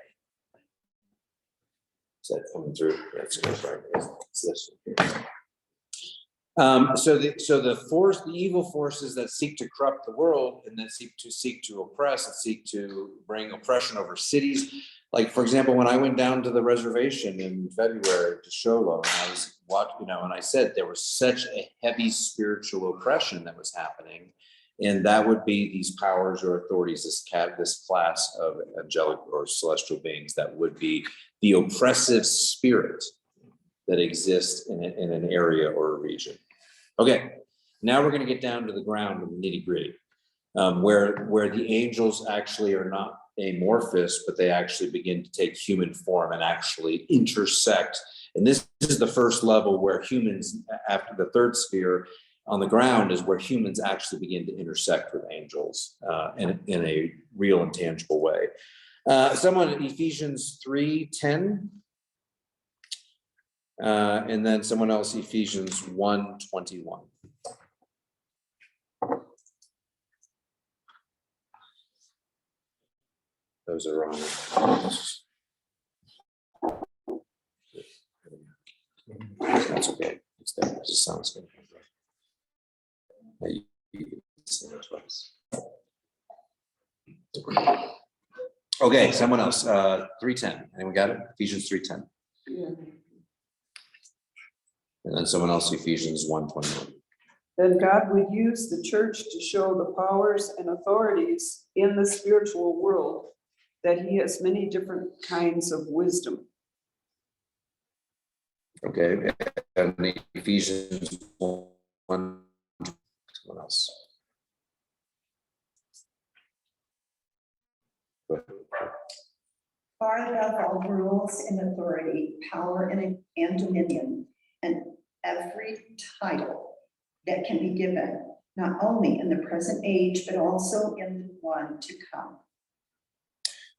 Is that coming through? That's good, right? So the evil forces that seek to corrupt the world and that seek to oppress and seek to bring oppression over cities. Like, for example, when I went down to the reservation in February to Sholo, and I was watching, and I said there was such a heavy spiritual oppression that was happening, and that would be these powers or authorities, this class of angelic or celestial beings that would be the oppressive spirit that exists in an area or a region. Okay, now we're going to get down to the ground of the nitty gritty, where the angels actually are not amorphous, but they actually begin to take human form and actually intersect. And this is the first level where humans, after the 3rd sphere on the ground, is where humans actually begin to intersect with angels in a real and tangible way. Someone in Ephesians 3:10, and then someone else, Ephesians 1:21. Those are wrong. That's okay. It's there. It just sounds good. Okay, someone else. 3:10. Anyone got it? Ephesians 3:10. Yeah. And then someone else, Ephesians 1:21. Then God would use the church to show the powers and authorities in the spiritual world that he has many different kinds of wisdom. Okay, and Ephesians 1, someone else. Far above all rules and authority, power and dominion, and every title that can be given, not only in the present age, but also in the one to come.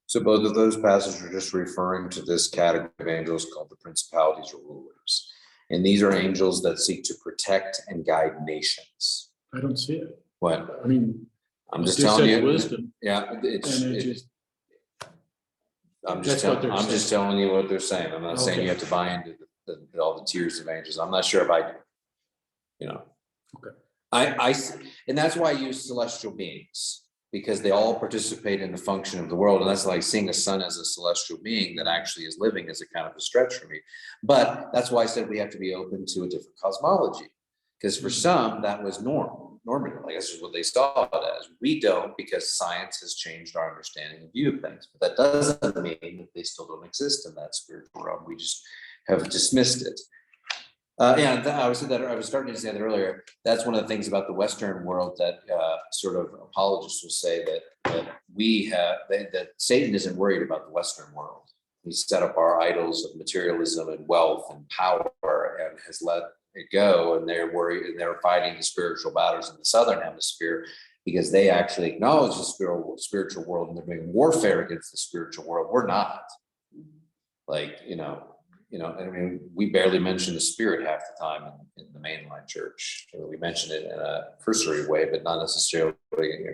So both of those passages are just referring to this category of angels called the principalities or rulers. And these are angels that seek to protect and guide nations. I don't see it. What? I mean, I'm just it telling says you. wisdom. Yeah, And it just, I'm that's what they're just saying. telling you what they're saying. I'm not saying Okay. you have to buy into all the tiers of angels. I'm not sure if I do. Okay. And that's why I use celestial beings, because they all participate in the function of the world. And that's like seeing a sun as a celestial being that actually is living is a kind of a stretch for me. But that's why I said we have to be open to a different cosmology, because for some that was normative. Like this is what they saw it as. We don't, because science has changed our understanding and view of things. But that doesn't mean that they still don't exist in that spiritual realm. We just have dismissed it. I was starting to say that earlier. That's one of the things about the Western world that sort of apologists will say that Satan isn't worried about the Western world. We set up our idols of materialism and wealth and power and has let it go. And they're worried and they're fighting the spiritual battles in the Southern hemisphere because they actually acknowledge the spiritual world and they're doing warfare against the spiritual world. We're not. Like, I mean, we barely mention the spirit half the time in the mainline church. We mention it in a cursory way, but not necessarily.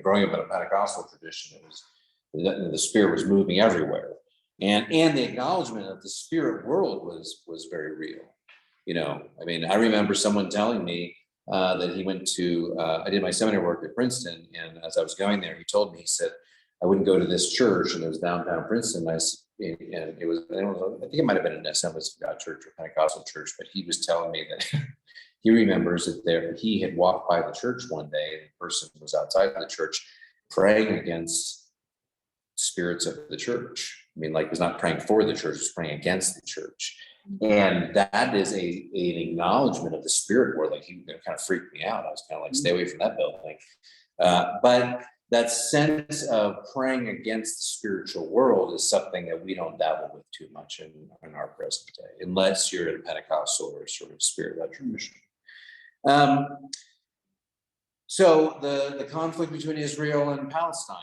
Growing up in a Pentecostal tradition, it was the spirit was moving everywhere, and the acknowledgement of the spirit world was very real. I mean, I remember someone telling me that he went to. I did my seminary work at Princeton, and as I was going there, he told me, he said, I wouldn't go to this church, and it was downtown Princeton. And it was, I think it might have been an Assemblies of God church or Pentecostal church, but he was telling me that he remembers that he had walked by the church one day and the person was outside of the church praying against spirits of the church. I mean, like, he was not praying for the church, he was praying against the church. And that is an acknowledgement of the spirit world. Like, he kind of freaked me out. I was kind of like, stay away from that building. But that sense of praying against the spiritual world is something that we don't dabble with too much in our present day, unless you're in a Pentecostal or sort of spirit-led tradition. So the conflict between Israel and Palestine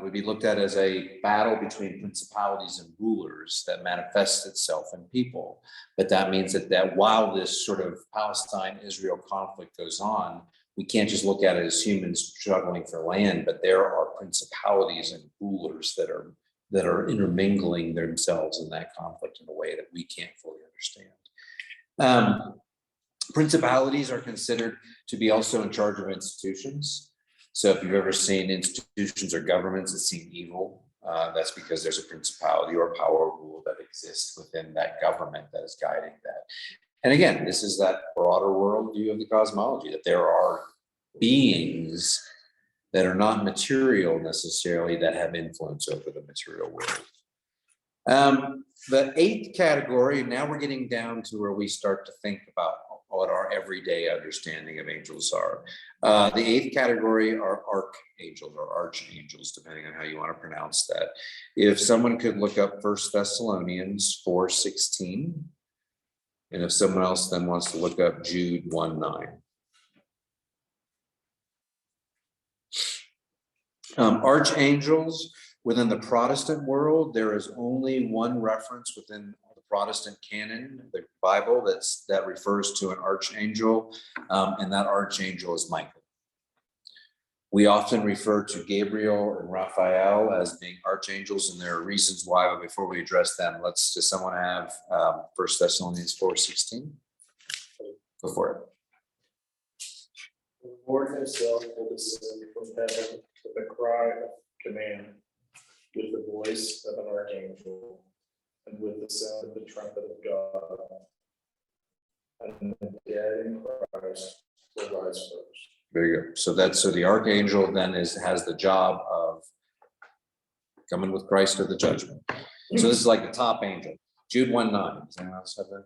would be looked at as a battle between principalities and rulers that manifests itself in people. But that means that while this sort of Palestine-Israel conflict goes on, we can't just look at it as humans struggling for land, but there are principalities and rulers that are intermingling themselves in that conflict in a way that we can't fully understand. Principalities are considered to be also in charge of institutions. So if you've ever seen institutions or governments that seem evil, that's because there's a principality or power rule that exists within that government that is guiding that. And again, this is that broader worldview of the cosmology, that there are beings that are not material necessarily that have influence over the material world. The eighth category, now we're getting down to where we start to think about what our everyday understanding of angels are. The eighth category are archangels or archangels, depending on how you want to pronounce that. If someone could look up 1 Thessalonians 4:16. And if someone else then wants to look up Jude 1:9. Archangels, within the Protestant world, there is only one reference within the Protestant canon, the Bible, that refers to an archangel, and that archangel is Michael. We often refer to Gabriel and Raphael as being archangels, and there are reasons why, but before we address them, does someone have 1 Thessalonians 4:16? Go for it. The Lord himself will descend from heaven with a cry of command, with the voice of an archangel, and with the sound of the trumpet of God. And the dead in Christ will rise first. There you go. So the archangel then has the job of coming with Christ to the judgment. So this is like the top angel. Jude 1:9. Does anyone else have that?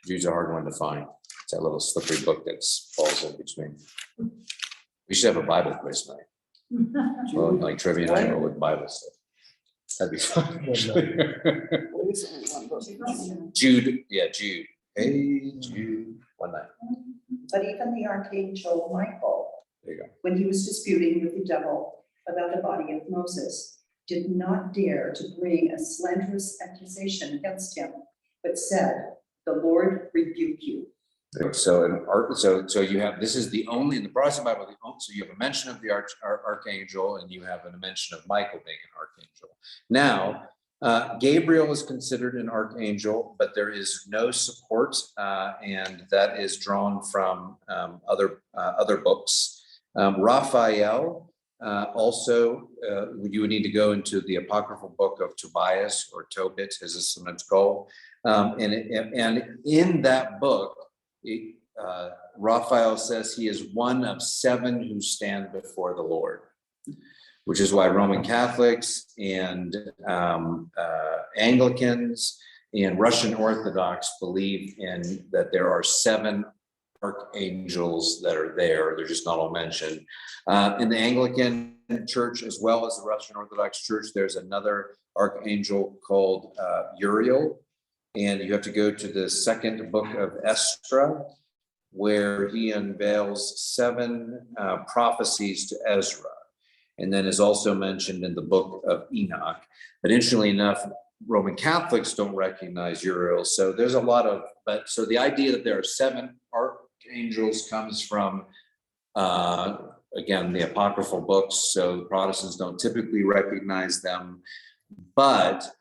Jude's a hard one to find. It's that little slippery book that falls in between. We should have a Bible quiz night. Well, like trivia night or with Bible stuff. That'd be fun. Jude, yeah, Jude. Hey, Jude 1:9. But even the archangel Michael, There you go. when he was disputing with the devil about the body of Moses, did not dare to bring a slanderous accusation against him, but said, "The Lord rebuke you." So you have, this is the only, in the Protestant Bible, so you have a mention of the archangel and you have a mention of Michael being an archangel. Now, Gabriel is considered an archangel, but there is no support, and that is drawn from other books. Raphael, also, you would need to go into the apocryphal book of Tobias or Tobit, as it's sometimes called. And in that book, Raphael says he is one of 7 who stand before the Lord, which is why Roman Catholics and Anglicans and Russian Orthodox believe in that there are 7 archangels that are there. They're just not all mentioned. In the Anglican Church, as well as the Russian Orthodox Church, there's another archangel called Uriel. And you have to go to the second book of Esdras, where he unveils 7 prophecies to Ezra, and then is also mentioned in the book of Enoch. But interestingly enough, Roman Catholics don't recognize Uriel. So there's a lot of, but so the idea that there are 7 archangels comes from, again, the apocryphal books. So Protestants don't typically recognize them, but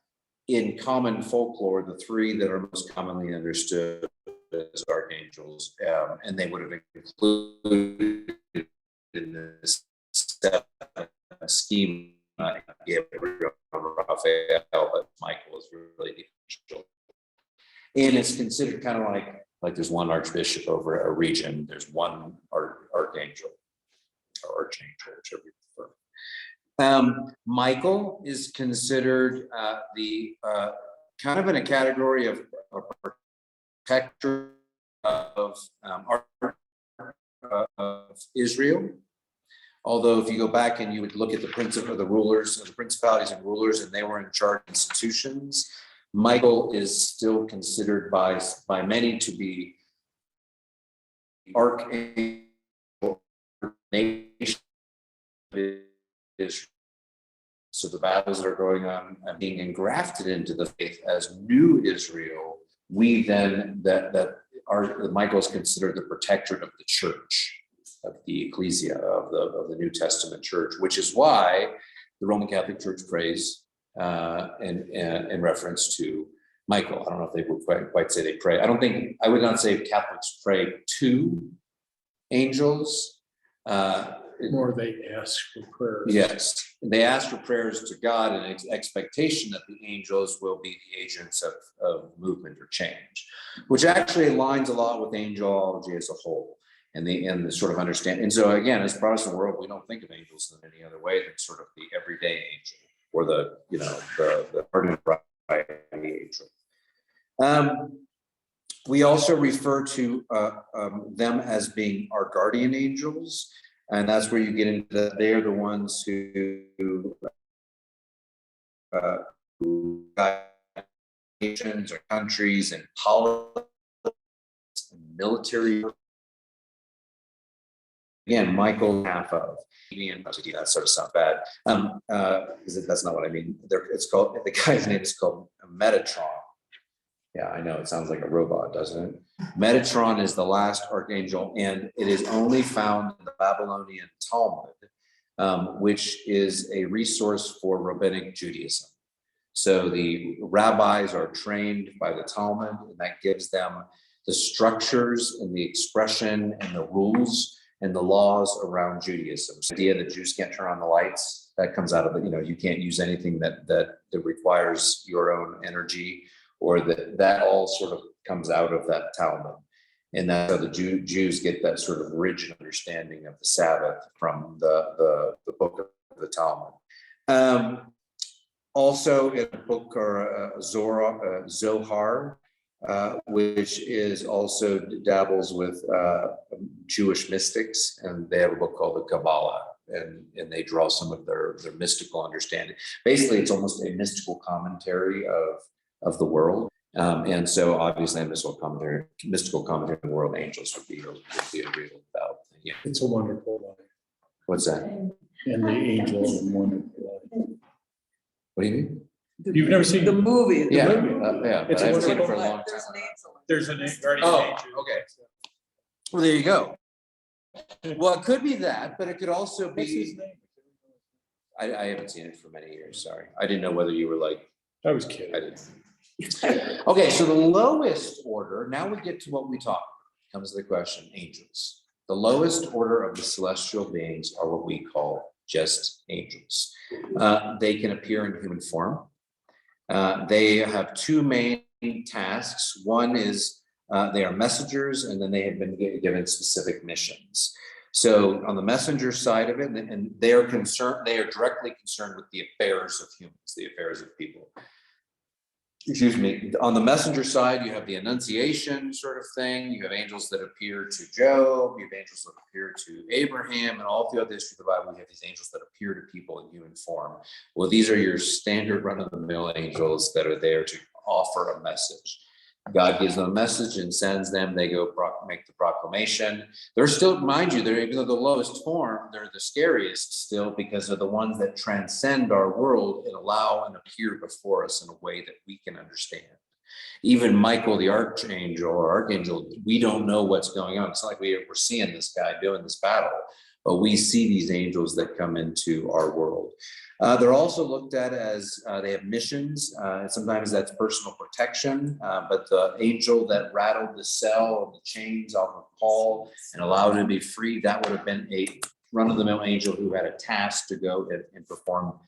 in common folklore, the 3 that are most commonly understood as archangels, and they would have included in this scheme, Gabriel, Raphael, but Michael is really the angel. And it's considered kind of like there's one archbishop over a region, there's one archangel or archangel, whichever you prefer. Michael is considered the kind of in a category of protector of Israel. Although if you go back and you would look at the the rulers, the principalities and rulers, and they were in charge of institutions, Michael is still considered by many to be archangel nation of Israel. So the battles that are going on and being engrafted into the faith as new Israel, we then Michael is considered the protector of the church, of the ecclesia, of the New Testament church, which is why the Roman Catholic Church prays in reference to Michael. I don't know if they would quite say they pray. I would not say Catholics pray to angels. More they ask for prayers. Yes, they ask for prayers to God in expectation that the angels will be the agents of movement or change, which actually aligns a lot with angelology as a whole and the sort of understanding. And so again, as Protestant world, we don't think of angels in any other way than sort of the everyday angel or the pardon angel. We also refer to them as being our guardian angels. And that's where you get into they're the ones who guide nations or countries and politics and military. Again, Michael half of that sort of sounds bad. Because that's not what I mean. It's called, the guy's name is called Metatron. Yeah, I know it sounds like a robot, doesn't it? Metatron is the last archangel, and it is only found in the Babylonian Talmud, which is a resource for rabbinic Judaism. So the rabbis are trained by the Talmud, and that gives them the structures and the expression and the rules and the laws around Judaism. So the idea that Jews can't turn on the lights, that comes out of it. You can't use anything that requires your own energy, or that all sort of comes out of that Talmud. And that's how the Jews get that sort of rigid understanding of the Sabbath from the book of the Talmud. Also in a book or Zohar, which is also dabbles with Jewish mystics, and they have a book called the Kabbalah, and they draw some of their mystical understanding. Basically, it's almost a mystical commentary of the world. And so obviously a mystical commentary of the world, angels would be a real about. Yeah. It's a wonderful life. What's that? And the angels and wonderful life. What do you mean? You've never seen The movie. Yeah, It's but a I've seen it for a Wonderful long Life. time. There's an angel. There's a guardian Oh, angel. okay. Well, there you go. Well, it could be that, but it could also What's his be, name? I haven't seen it for many years, sorry. I didn't know whether you were like, I was kidding. I didn't. Okay, so the lowest order, now we get to what we talk, comes to the question, angels. The lowest order of the celestial beings are what we call just angels. They can appear in human form. They have 2 main tasks. One is they are messengers, and then they have been given specific missions. So on the messenger side of it, and they are directly concerned with the affairs of humans, the affairs of people. excuse me, on the messenger side, you have the annunciation sort of thing. You have angels that appear to Job, you have angels that appear to Abraham, and all throughout the history of the Bible, we have these angels that appear to people in human form. Well, these are your standard run-of-the-mill angels that are there to offer a message. God gives them a message and sends them, they go make the proclamation. They're still, mind you, they're, even though the lowest form, they're the scariest still, because they're the ones that transcend our world and allow and appear before us in a way that we can understand. Even Michael, the archangel or archangel, we don't know what's going on. It's not like we're seeing this guy doing this battle, but we see these angels that come into our world. They're also looked at as they have missions. Sometimes that's personal protection, but the angel that rattled the cell and the chains off of Paul and allowed him to be free, that would have been a run-of-the-mill angel who had a task to go and perform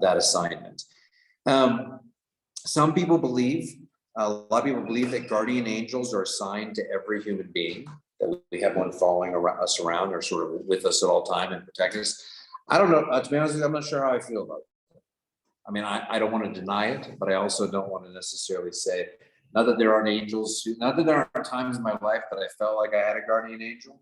that assignment. Some people believe, a lot of people believe that guardian angels are assigned to every human being, that we have one following us around or sort of with us at all time and protect us. I don't know, to be honest with you, I'm not sure how I feel about it. I mean, I don't want to deny it, but I also don't want to necessarily say, not that there aren't angels, not that there aren't times in my life that I felt like I had a guardian angel.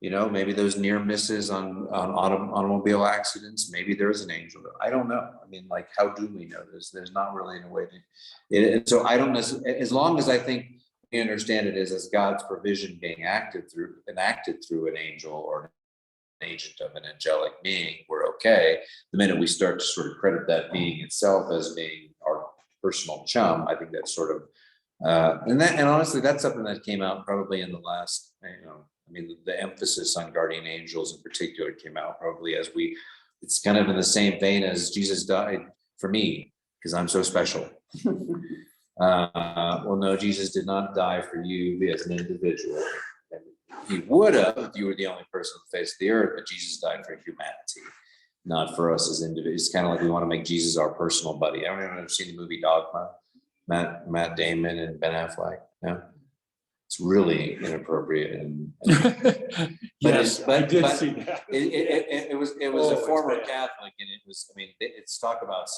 You know, maybe those near misses on automobile accidents, maybe there is an angel there. I don't know. I mean, like, how do we know this? There's not really a way to, so I don't necessarily, as long as I think we understand it as God's provision being enacted through an angel or an agent of an angelic being, we're okay. The minute we start to sort of credit that being itself as being our personal chum, I think that's sort of, and honestly, that's something that came out probably in the last, I mean, the emphasis on guardian angels in particular came out probably as it's kind of in the same vein as Jesus died for me because I'm so special. Well, no, Jesus did not die for you as an individual. He would have if you were the only person on the face of the earth, but Jesus died for humanity, not for us as individuals. It's kind of like we want to make Jesus our personal buddy. I don't know if you've seen the movie Dogma, Matt Damon and Ben Affleck. No, it's really inappropriate. Yes, I did see that. It was Oh, a it's former bad. Catholic, and it was. I mean, it's talk about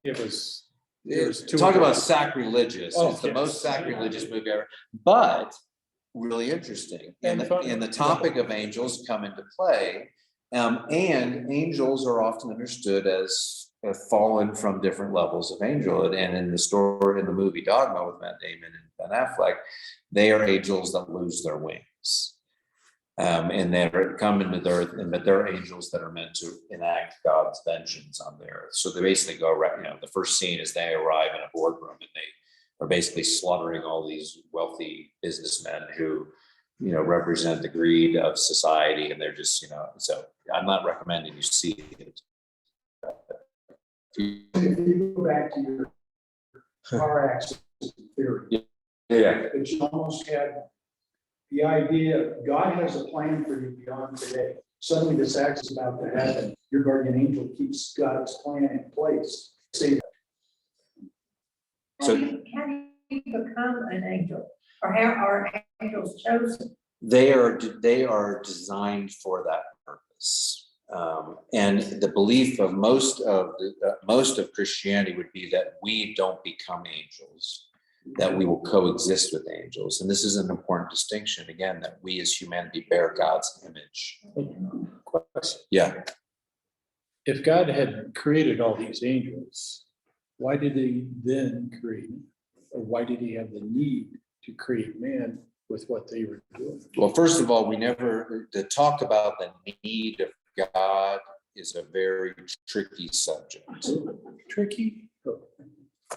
It was too talk about aggressive. sacrilegious. Oh, It's the yes. most sacrilegious movie ever, but really interesting. And fun. And the topic of angels come into play, and angels are often understood as fallen from different levels of angel. And in the story, in the movie Dogma with Matt Damon and Ben Affleck, they are angels that lose their wings. And they're coming to the earth, but they're angels that are meant to enact God's vengeance on the earth. So they basically go around, the first scene is they arrive in a boardroom and they are basically slaughtering all these wealthy businessmen who, represent the greed of society. And they're just, so I'm not recommending you see it. If you go back to your car accident theory, Yeah. that you almost had the idea God has a plan for you beyond today. Suddenly this act's about to happen. Your guardian angel keeps God's plan in place. See, So- How do you become an angel? Or how are angels chosen? They are designed for that purpose. And the belief of most of Christianity would be that we don't become angels, that we will coexist with angels. And this is an important distinction, again, that we as humanity bear God's image. Question. Yeah. If God had created all these angels, why did he then create, or why did he have the need to create man with what they were doing? Well, first of all, to talk about the need of God is a very tricky subject. Tricky?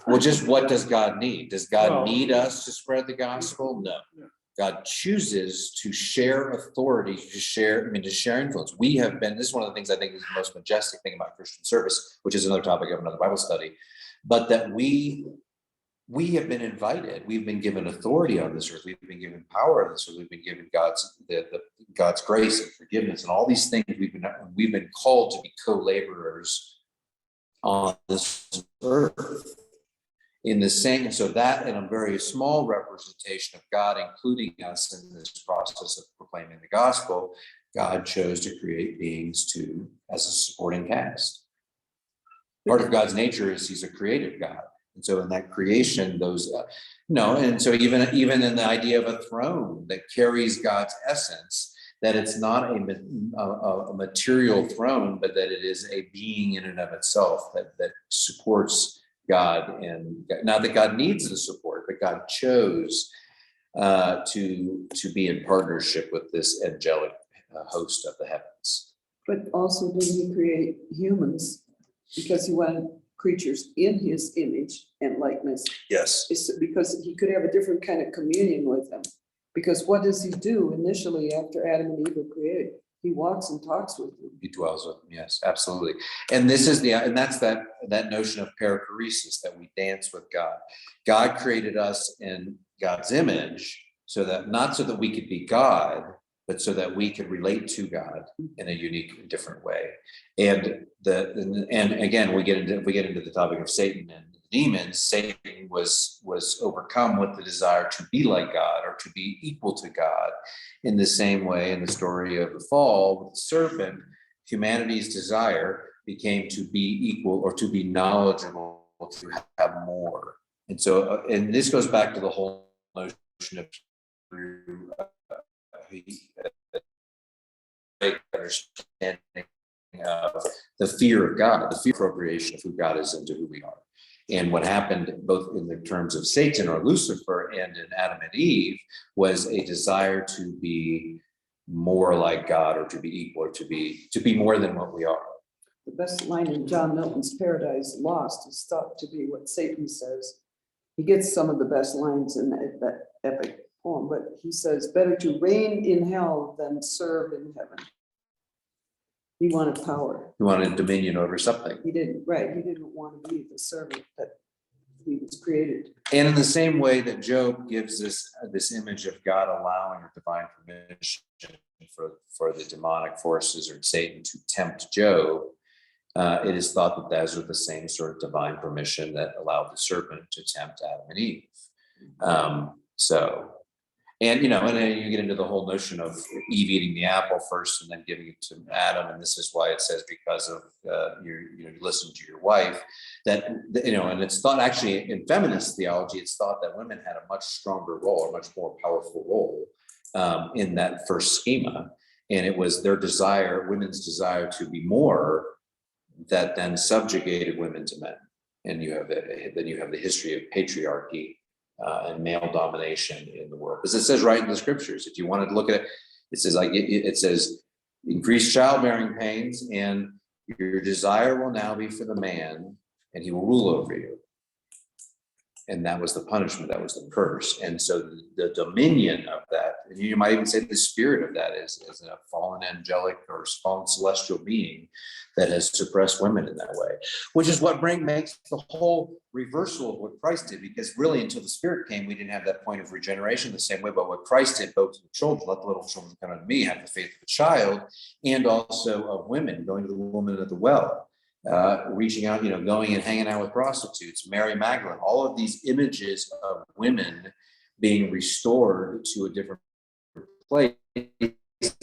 Well, just what does God need? Does God Well- need us to spread the gospel? No. God chooses to share authority, to share influence. This is one of the things I think is the most majestic thing about Christian service, which is another topic of another Bible study, but that we have been invited, we've been given authority on this earth, we've been given power on this earth, we've been given God's grace and forgiveness and all these things. We've been called to be co-laborers on this earth. In the same, so that in a very small representation of God, including us in this process of proclaiming the gospel, God chose to create beings as a supporting cast. Part of God's nature is he's a creative God. And so in that creation, those, no, and so even in the idea of a throne that carries God's essence, that it's not a material throne, but that it is a being in and of itself that supports God, and not that God needs the support, but God chose to be in partnership with this angelic host of the heavens. But also did he create humans because he wanted creatures in his image and likeness? Yes. It's because he could have a different kind of communion with them. Because what does he do initially after Adam and Eve are created? He walks and talks with them. He dwells with them. Yes, absolutely. And that's that notion of perichoresis, that we dance with God. God created us in God's image, not so that we could be God, but so that we could relate to God in a unique, different way. And again, we get into the topic of Satan and the demons. Satan was overcome with the desire to be like God, or to be equal to God. In the same way, in the story of the fall with the serpent, humanity's desire became to be equal, or to be knowledgeable, to have more. And so, and this goes back to the whole notion of understanding of the fear of God, the fear appropriation of who God is into who we are. And what happened both in the terms of Satan or Lucifer and in Adam and Eve was a desire to be more like God, or to be equal, or to be more than what we are. The best line in John Milton's Paradise Lost is thought to be what Satan says. He gets some of the best lines in that epic poem, but he says, better to reign in hell than serve in heaven. He wanted power. He wanted dominion over something. He didn't want to be the servant that he was created. And in the same way that Job gives this image of God allowing or divine permission for the demonic forces or Satan to tempt Job, it is thought that those are the same sort of divine permission that allowed the serpent to tempt Adam and Eve. And then you get into the whole notion of Eve eating the apple first and then giving it to Adam, and this is why it says because of you listen to your wife. That and it's thought actually in feminist theology, it's thought that women had a much stronger role, a much more powerful role in that first schema, and it was their desire, women's desire to be more, that then subjugated women to men, and then you have the history of patriarchy. And male domination in the world, because it says right in the scriptures. If you wanted to look at it, it says it says increased childbearing pains, and your desire will now be for the man, and he will rule over you. And that was the punishment, that was the curse. And so the dominion of that, and you might even say the spirit of that is a fallen angelic or fallen celestial being that has suppressed women in that way, which is what makes the whole reversal of what Christ did. Because really, until the Spirit came, we didn't have that point of regeneration the same way. But what Christ did, both to the children, let the little children come unto me, have the faith of a child, and also of women, going to the woman at the well. Reaching out, going and hanging out with prostitutes, Mary Magdalene, all of these images of women being restored to a different place.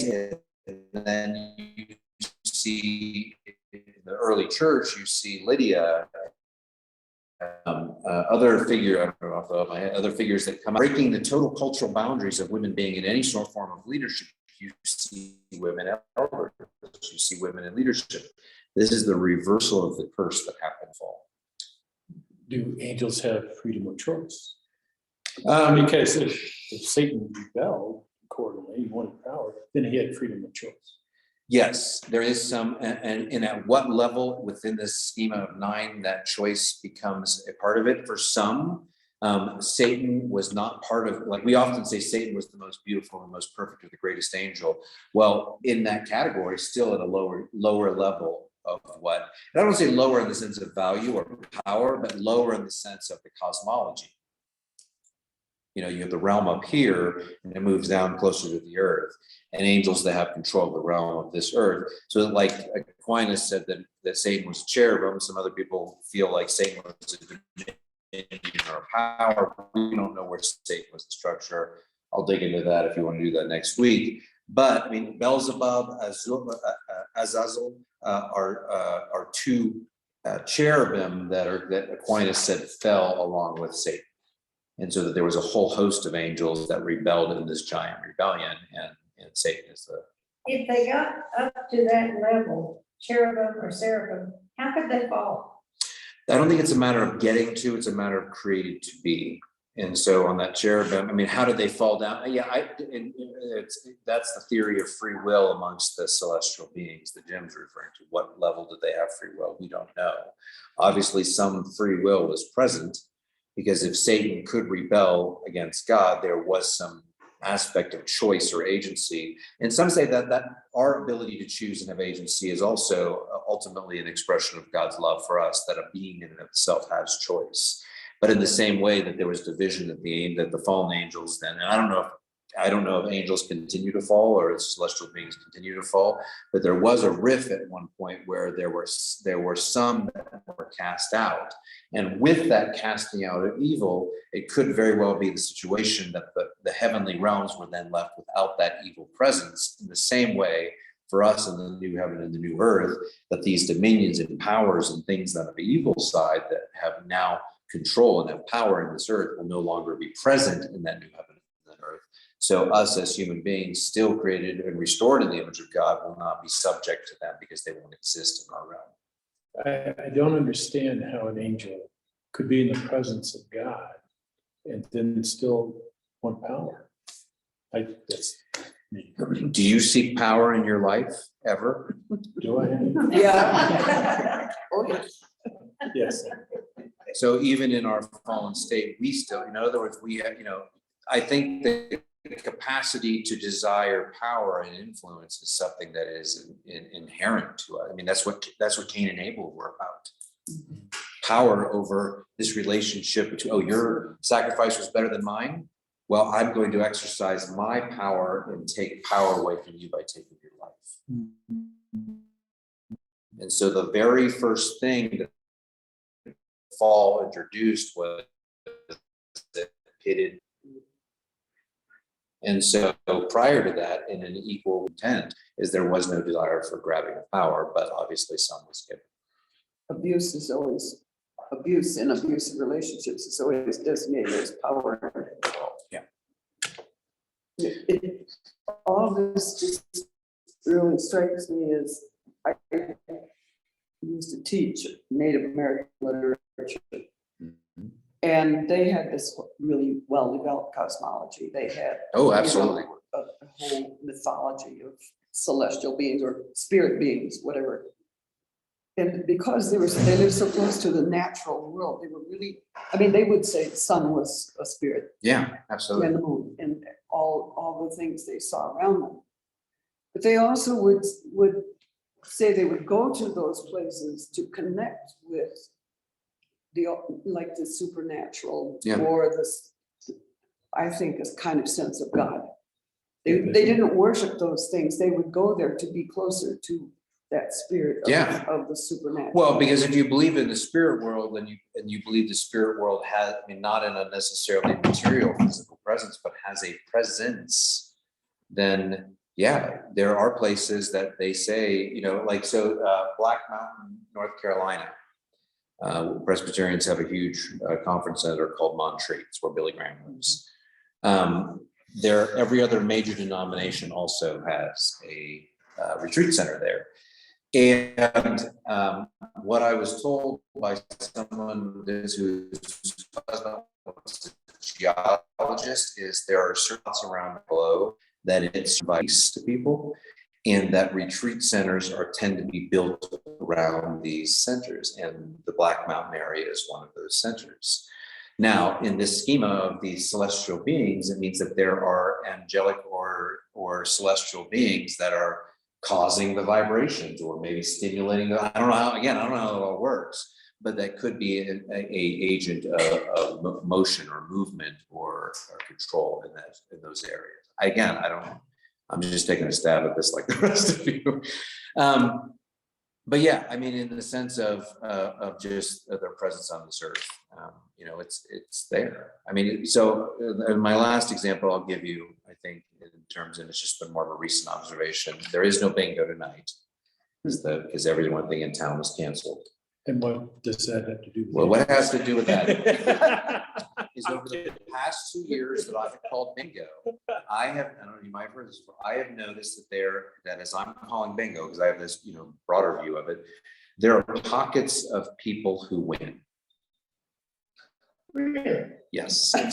And then you see in the early church, you see Lydia, other figure, I don't know off the top of my head, other figures that come out, breaking the total cultural boundaries of women being in any sort of form of leadership. You see women elders, you see women in leadership. This is the reversal of the curse that happened in fall. Do angels have freedom of choice? Because if Satan rebelled accordingly, he wanted power, then he had freedom of choice. Yes, there is some, and at what level within this schema of 9 that choice becomes a part of it. For some, Satan was not part of, like we often say Satan was the most beautiful and most perfect or the greatest angel. Well, in that category, still at a lower level of what, and I don't say lower in the sense of value or power, but lower in the sense of the cosmology. You have the realm up here and it moves down closer to the earth, and angels that have control of the realm of this earth. So like Aquinas said that Satan was cherubim. Some other people feel like Satan was a dominion or power. We don't know where Satan was the structure. I'll dig into that if you want to do that next week. But I mean, Beelzebub, Azazel are 2 cherubim that Aquinas said fell along with Satan. And so that there was a whole host of angels that rebelled in this giant rebellion, and Satan is the. If they got up to that level, cherubim or seraphim, how could they fall? I don't think it's a matter of getting to, it's a matter of created to be. And so on that cherubim, I mean, how did they fall down? Yeah, that's the theory of free will amongst the celestial beings that Jim's referring to. What level did they have free will? We don't know. Obviously, some free will was present, because if Satan could rebel against God, there was some aspect of choice or agency. And some say that our ability to choose and have agency is also ultimately an expression of God's love for us, that a being in and of itself has choice. But in the same way that there was division that the fallen angels then, and I don't know if angels continue to fall or if celestial beings continue to fall, but there was a rift at one point where there were some that were cast out. And with that casting out of evil, it could very well be the situation that the heavenly realms were then left without that evil presence, in the same way for us in the new heaven and the new earth, that these dominions and powers and things that are the evil side that have now control and have power in this earth will no longer be present in that new heaven and earth. So us as human beings, still created and restored in the image of God, will not be subject to them because they won't exist in our realm. I don't understand how an angel could be in the presence of God and then still want power. That's me. Do you seek power in your life ever? Do I? Yeah. Oh, yes. Yes. So even in our fallen state, we still, in other words, we have, I think the capacity to desire power and influence is something that is inherent to us. I mean, that's what Cain and Abel were about. Power over this relationship between, your sacrifice was better than mine. Well, I'm going to exercise my power and take power away from you by taking your life. And so the very first thing that fall introduced was that pitted. And so prior to that, in an equal intent, is there was no desire for grabbing of power, but obviously some was given. Abuse in abusive relationships is always designated as power and control. Yeah. All this just really strikes me as I used to teach Native American literature. Mm-hmm. And they had this really well-developed cosmology. They had Absolutely. a whole mythology of celestial beings or spirit beings, whatever. And because they lived so close to the natural world, they were really, they would say the sun was a spirit. Yeah, absolutely. And the moon and all the things they saw around them. But they also would say they would go to those places to connect with the supernatural, Yeah. or this, I think, this kind of sense of God. They didn't worship those things. They would go there to be closer to that spirit of the supernatural. Well, because if you believe in the spirit world and you believe the spirit world has, not in a necessarily material physical presence, but has a presence, then yeah, there are places that they say, Black Mountain, North Carolina. Presbyterians have a huge conference center called Montreat. It's where Billy Graham lives. Every other major denomination also has a retreat center there. And what I was told by someone who's a geologist is there are certain spots around the globe that it's advice to people, and that retreat centers tend to be built around these centers, and the Black Mountain area is one of those centers. Now, in this schema of these celestial beings, it means that there are angelic or celestial beings that are causing the vibrations or maybe stimulating. I don't know how it all works, but that could be a agent of motion or movement or control in those areas. Again, I don't know. I'm just taking a stab at this like the rest of you. But yeah, in the sense of just their presence on this earth, it's there. So in my last example I'll give you, I think in terms, and it's just been more of a recent observation, there is no bingo tonight because every one thing in town was canceled. And what does that have to do with? Well, what has to do with that is I'm over the kidding. past 2 years that I've called bingo, I don't know, you might have heard this before, I have noticed that as I'm calling bingo, because I have this, broader view of it, there are pockets of people who win. Really? Yes. Oh, wow.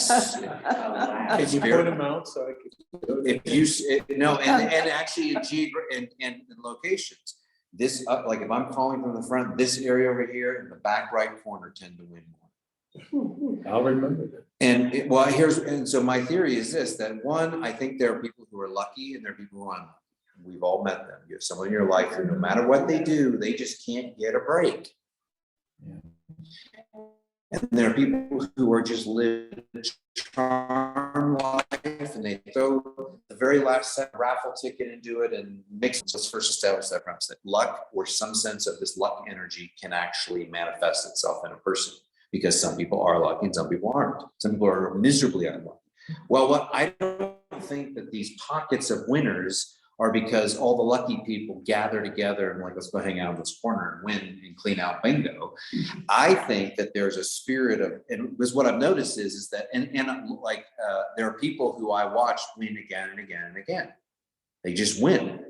Can It's you very- point them out so I can? If and actually in locations, this, like if I'm calling from the front, this area over here in the back right corner tend to win more. I'll remember that. And so my theory is this, that one, I think there are people who are lucky and there are people who aren't. We've all met them. You have someone in your life who no matter what they do, they just can't get a break. And there are people who are just live charm life and they throw the very last raffle ticket into it and let's first establish that premise that luck or some sense of this luck energy can actually manifest itself in a person, because some people are lucky and some people aren't. Some people are miserably unlucky. Well, what I don't think that these pockets of winners are because all the lucky people gather together and like, let's go hang out in this corner and win and clean out bingo. I think that there's a spirit of, and because what I've noticed is that, there are people who I watch win again and again and again. They just win.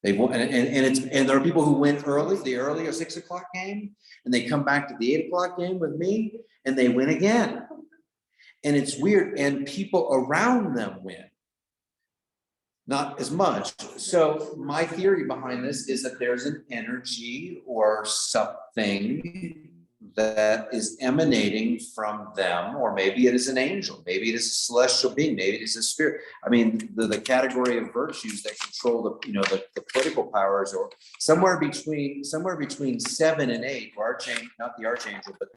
They won, and there are people who win early, the early or 6 o'clock game, and they come back to the 8 o'clock game with me and they win again. And it's weird, and people around them win. Not as much. So my theory behind this is that there's an energy or something that is emanating from them, or maybe it is an angel, maybe it is a celestial being, maybe it is a spirit. I mean, the category of virtues that control the political powers, or somewhere between 7 and 8, or not the archangel, but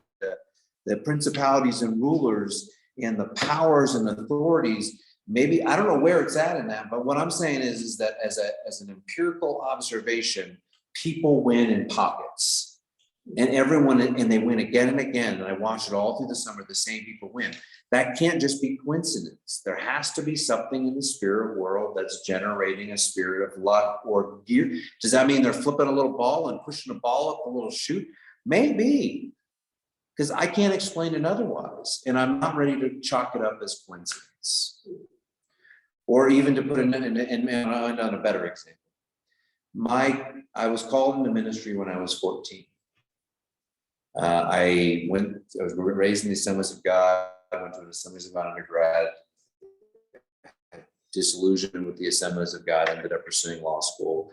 the principalities and rulers and the powers and authorities. Maybe, I don't know where it's at in that, but what I'm saying is that as an empirical observation, people win in pockets, and they win again and again. And I watch it all through the summer, the same people win. That can't just be coincidence. There has to be something in the spirit world that's generating a spirit of luck or gear. Does that mean they're flipping a little ball and pushing a ball up a little chute? Maybe, because I can't explain it otherwise. And I'm not ready to chalk it up as coincidence. Or even to put it on a better example. I was called into ministry when I was 14. I was raised in the Assemblies of God. I went to an Assemblies of God undergrad, disillusioned with the Assemblies of God, ended up pursuing law school.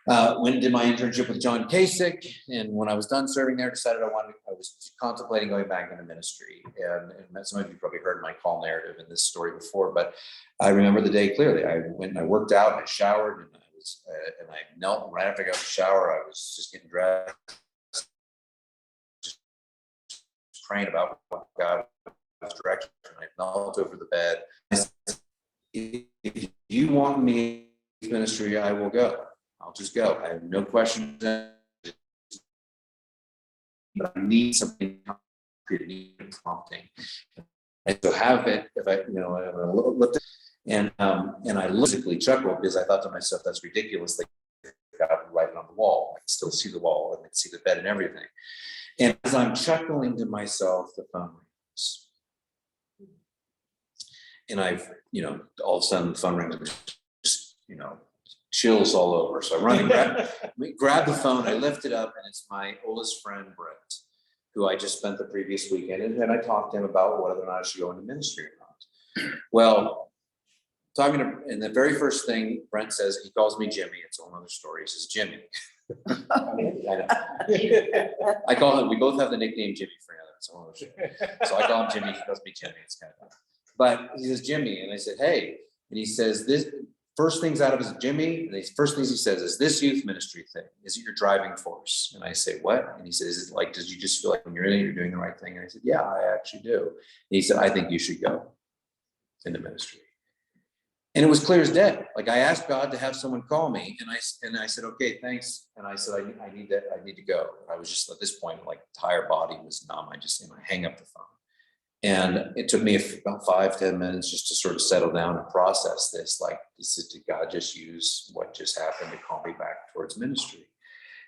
Went and did my internship with John Kasich, and when I was done serving there, decided I was contemplating going back into ministry. And some of you probably heard my call narrative in this story before, but I remember the day clearly. I went and I worked out and I showered, and I knelt right after I got out of the shower. I was just getting dressed, just praying about what God's direction. I knelt over the bed. I said, if you want me in ministry, I will go. I'll just go. I have no questions. But I need something concrete, I need prompting. And so have it, if I looked at, and I logically chuckled because I thought to myself, that's ridiculous. They got it right on the wall. I can still see the wall and I can see the bed and everything. And as I'm chuckling to myself, the phone rings. And all of a sudden the phone rings, chills all over. So I run and grab the phone, I lift it up, and it's my oldest friend, Brent, who I just spent the previous weekend, and I talked to him about whether or not I should go into ministry or not. Well, and the very first thing Brent says, he calls me Jimmy. It's a whole other story. He says, Jimmy. I call him, we both have the nickname Jimmy for each other. It's a whole other story. So I call him Jimmy, he calls me Jimmy. It's kind of fun. But he says, Jimmy, and I said, hey, and he says, this first things out of his Jimmy, and the first things he says is, this youth ministry thing, is it your driving force? And I say, what? And he says, is it like, does you just feel like when you're in it, you're doing the right thing? And I said, yeah, I actually do. And he said, I think you should go into ministry. And it was clear as day. Like, I asked God to have someone call me, and I said, okay, thanks. And I said, I need to go. I was just at this point, like, the entire body was numb. I just hang up the phone. And it took me about 5-10 minutes just to sort of settle down and process this. Like, did God just use what just happened to call me back towards ministry?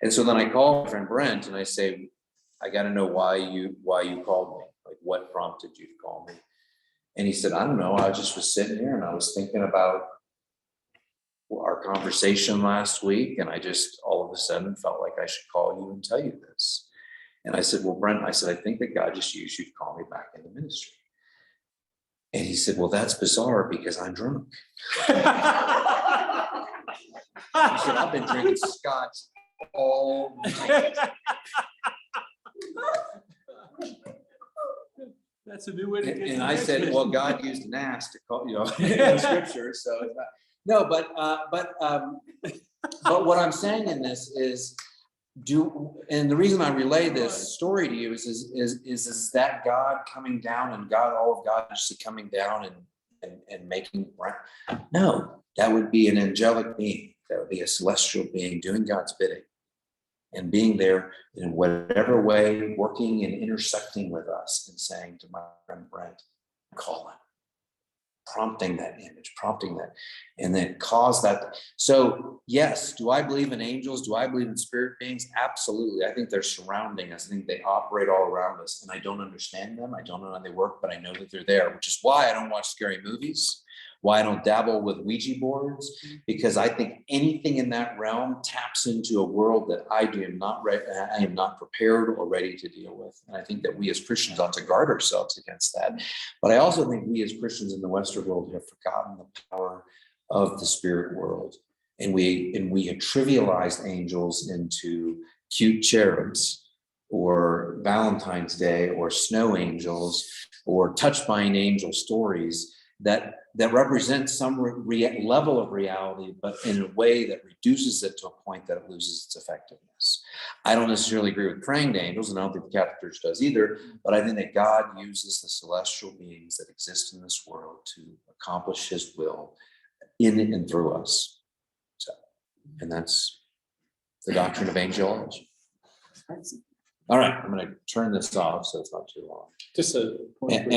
And so then I call my friend Brent and I say, I gotta know why you called me, like what prompted you to call me? And he said, I don't know, I just was sitting here and I was thinking about our conversation last week, and I just all of a sudden felt like I should call you and tell you this. And I said, well, Brent, I said, I think that God just used you to call me back into ministry. And he said, well, that's bizarre because I'm drunk. He said, I've been drinking scotch all night. That's a new way to get. And I said, well, God used an ass to call, in the scripture, so it's not. No, but what I'm saying in this is, and the reason I relay this story to you is that God coming down and all of God actually coming down and making, no, that would be an angelic being, that would be a celestial being doing God's bidding and being there in whatever way, working and intersecting with us and saying to my friend Brent, call him. Prompting that image, prompting that, and then cause that. So yes, do I believe in angels? Do I believe in spirit beings? Absolutely. I think they're surrounding us. I think they operate all around us, and I don't understand them. I don't know how they work, but I know that they're there, which is why I don't watch scary movies, why I don't dabble with Ouija boards, because I think anything in that realm taps into a world that I am not prepared or ready to deal with. And I think that we as Christians ought to guard ourselves against that. But I also think we as Christians in the Western world have forgotten the power of the spirit world. And we have trivialized angels into cute cherubs or Valentine's Day or snow angels or touched by an angel stories that represent some level of reality, but in a way that reduces it to a point that it loses its effectiveness. I don't necessarily agree with praying to angels, and I don't think the Catholic Church does either, but I think that God uses the celestial beings that exist in this world to accomplish his will in and through us. So, and that's the doctrine of angelology. All right, I'm going to turn this off so it's not too long. Just a. And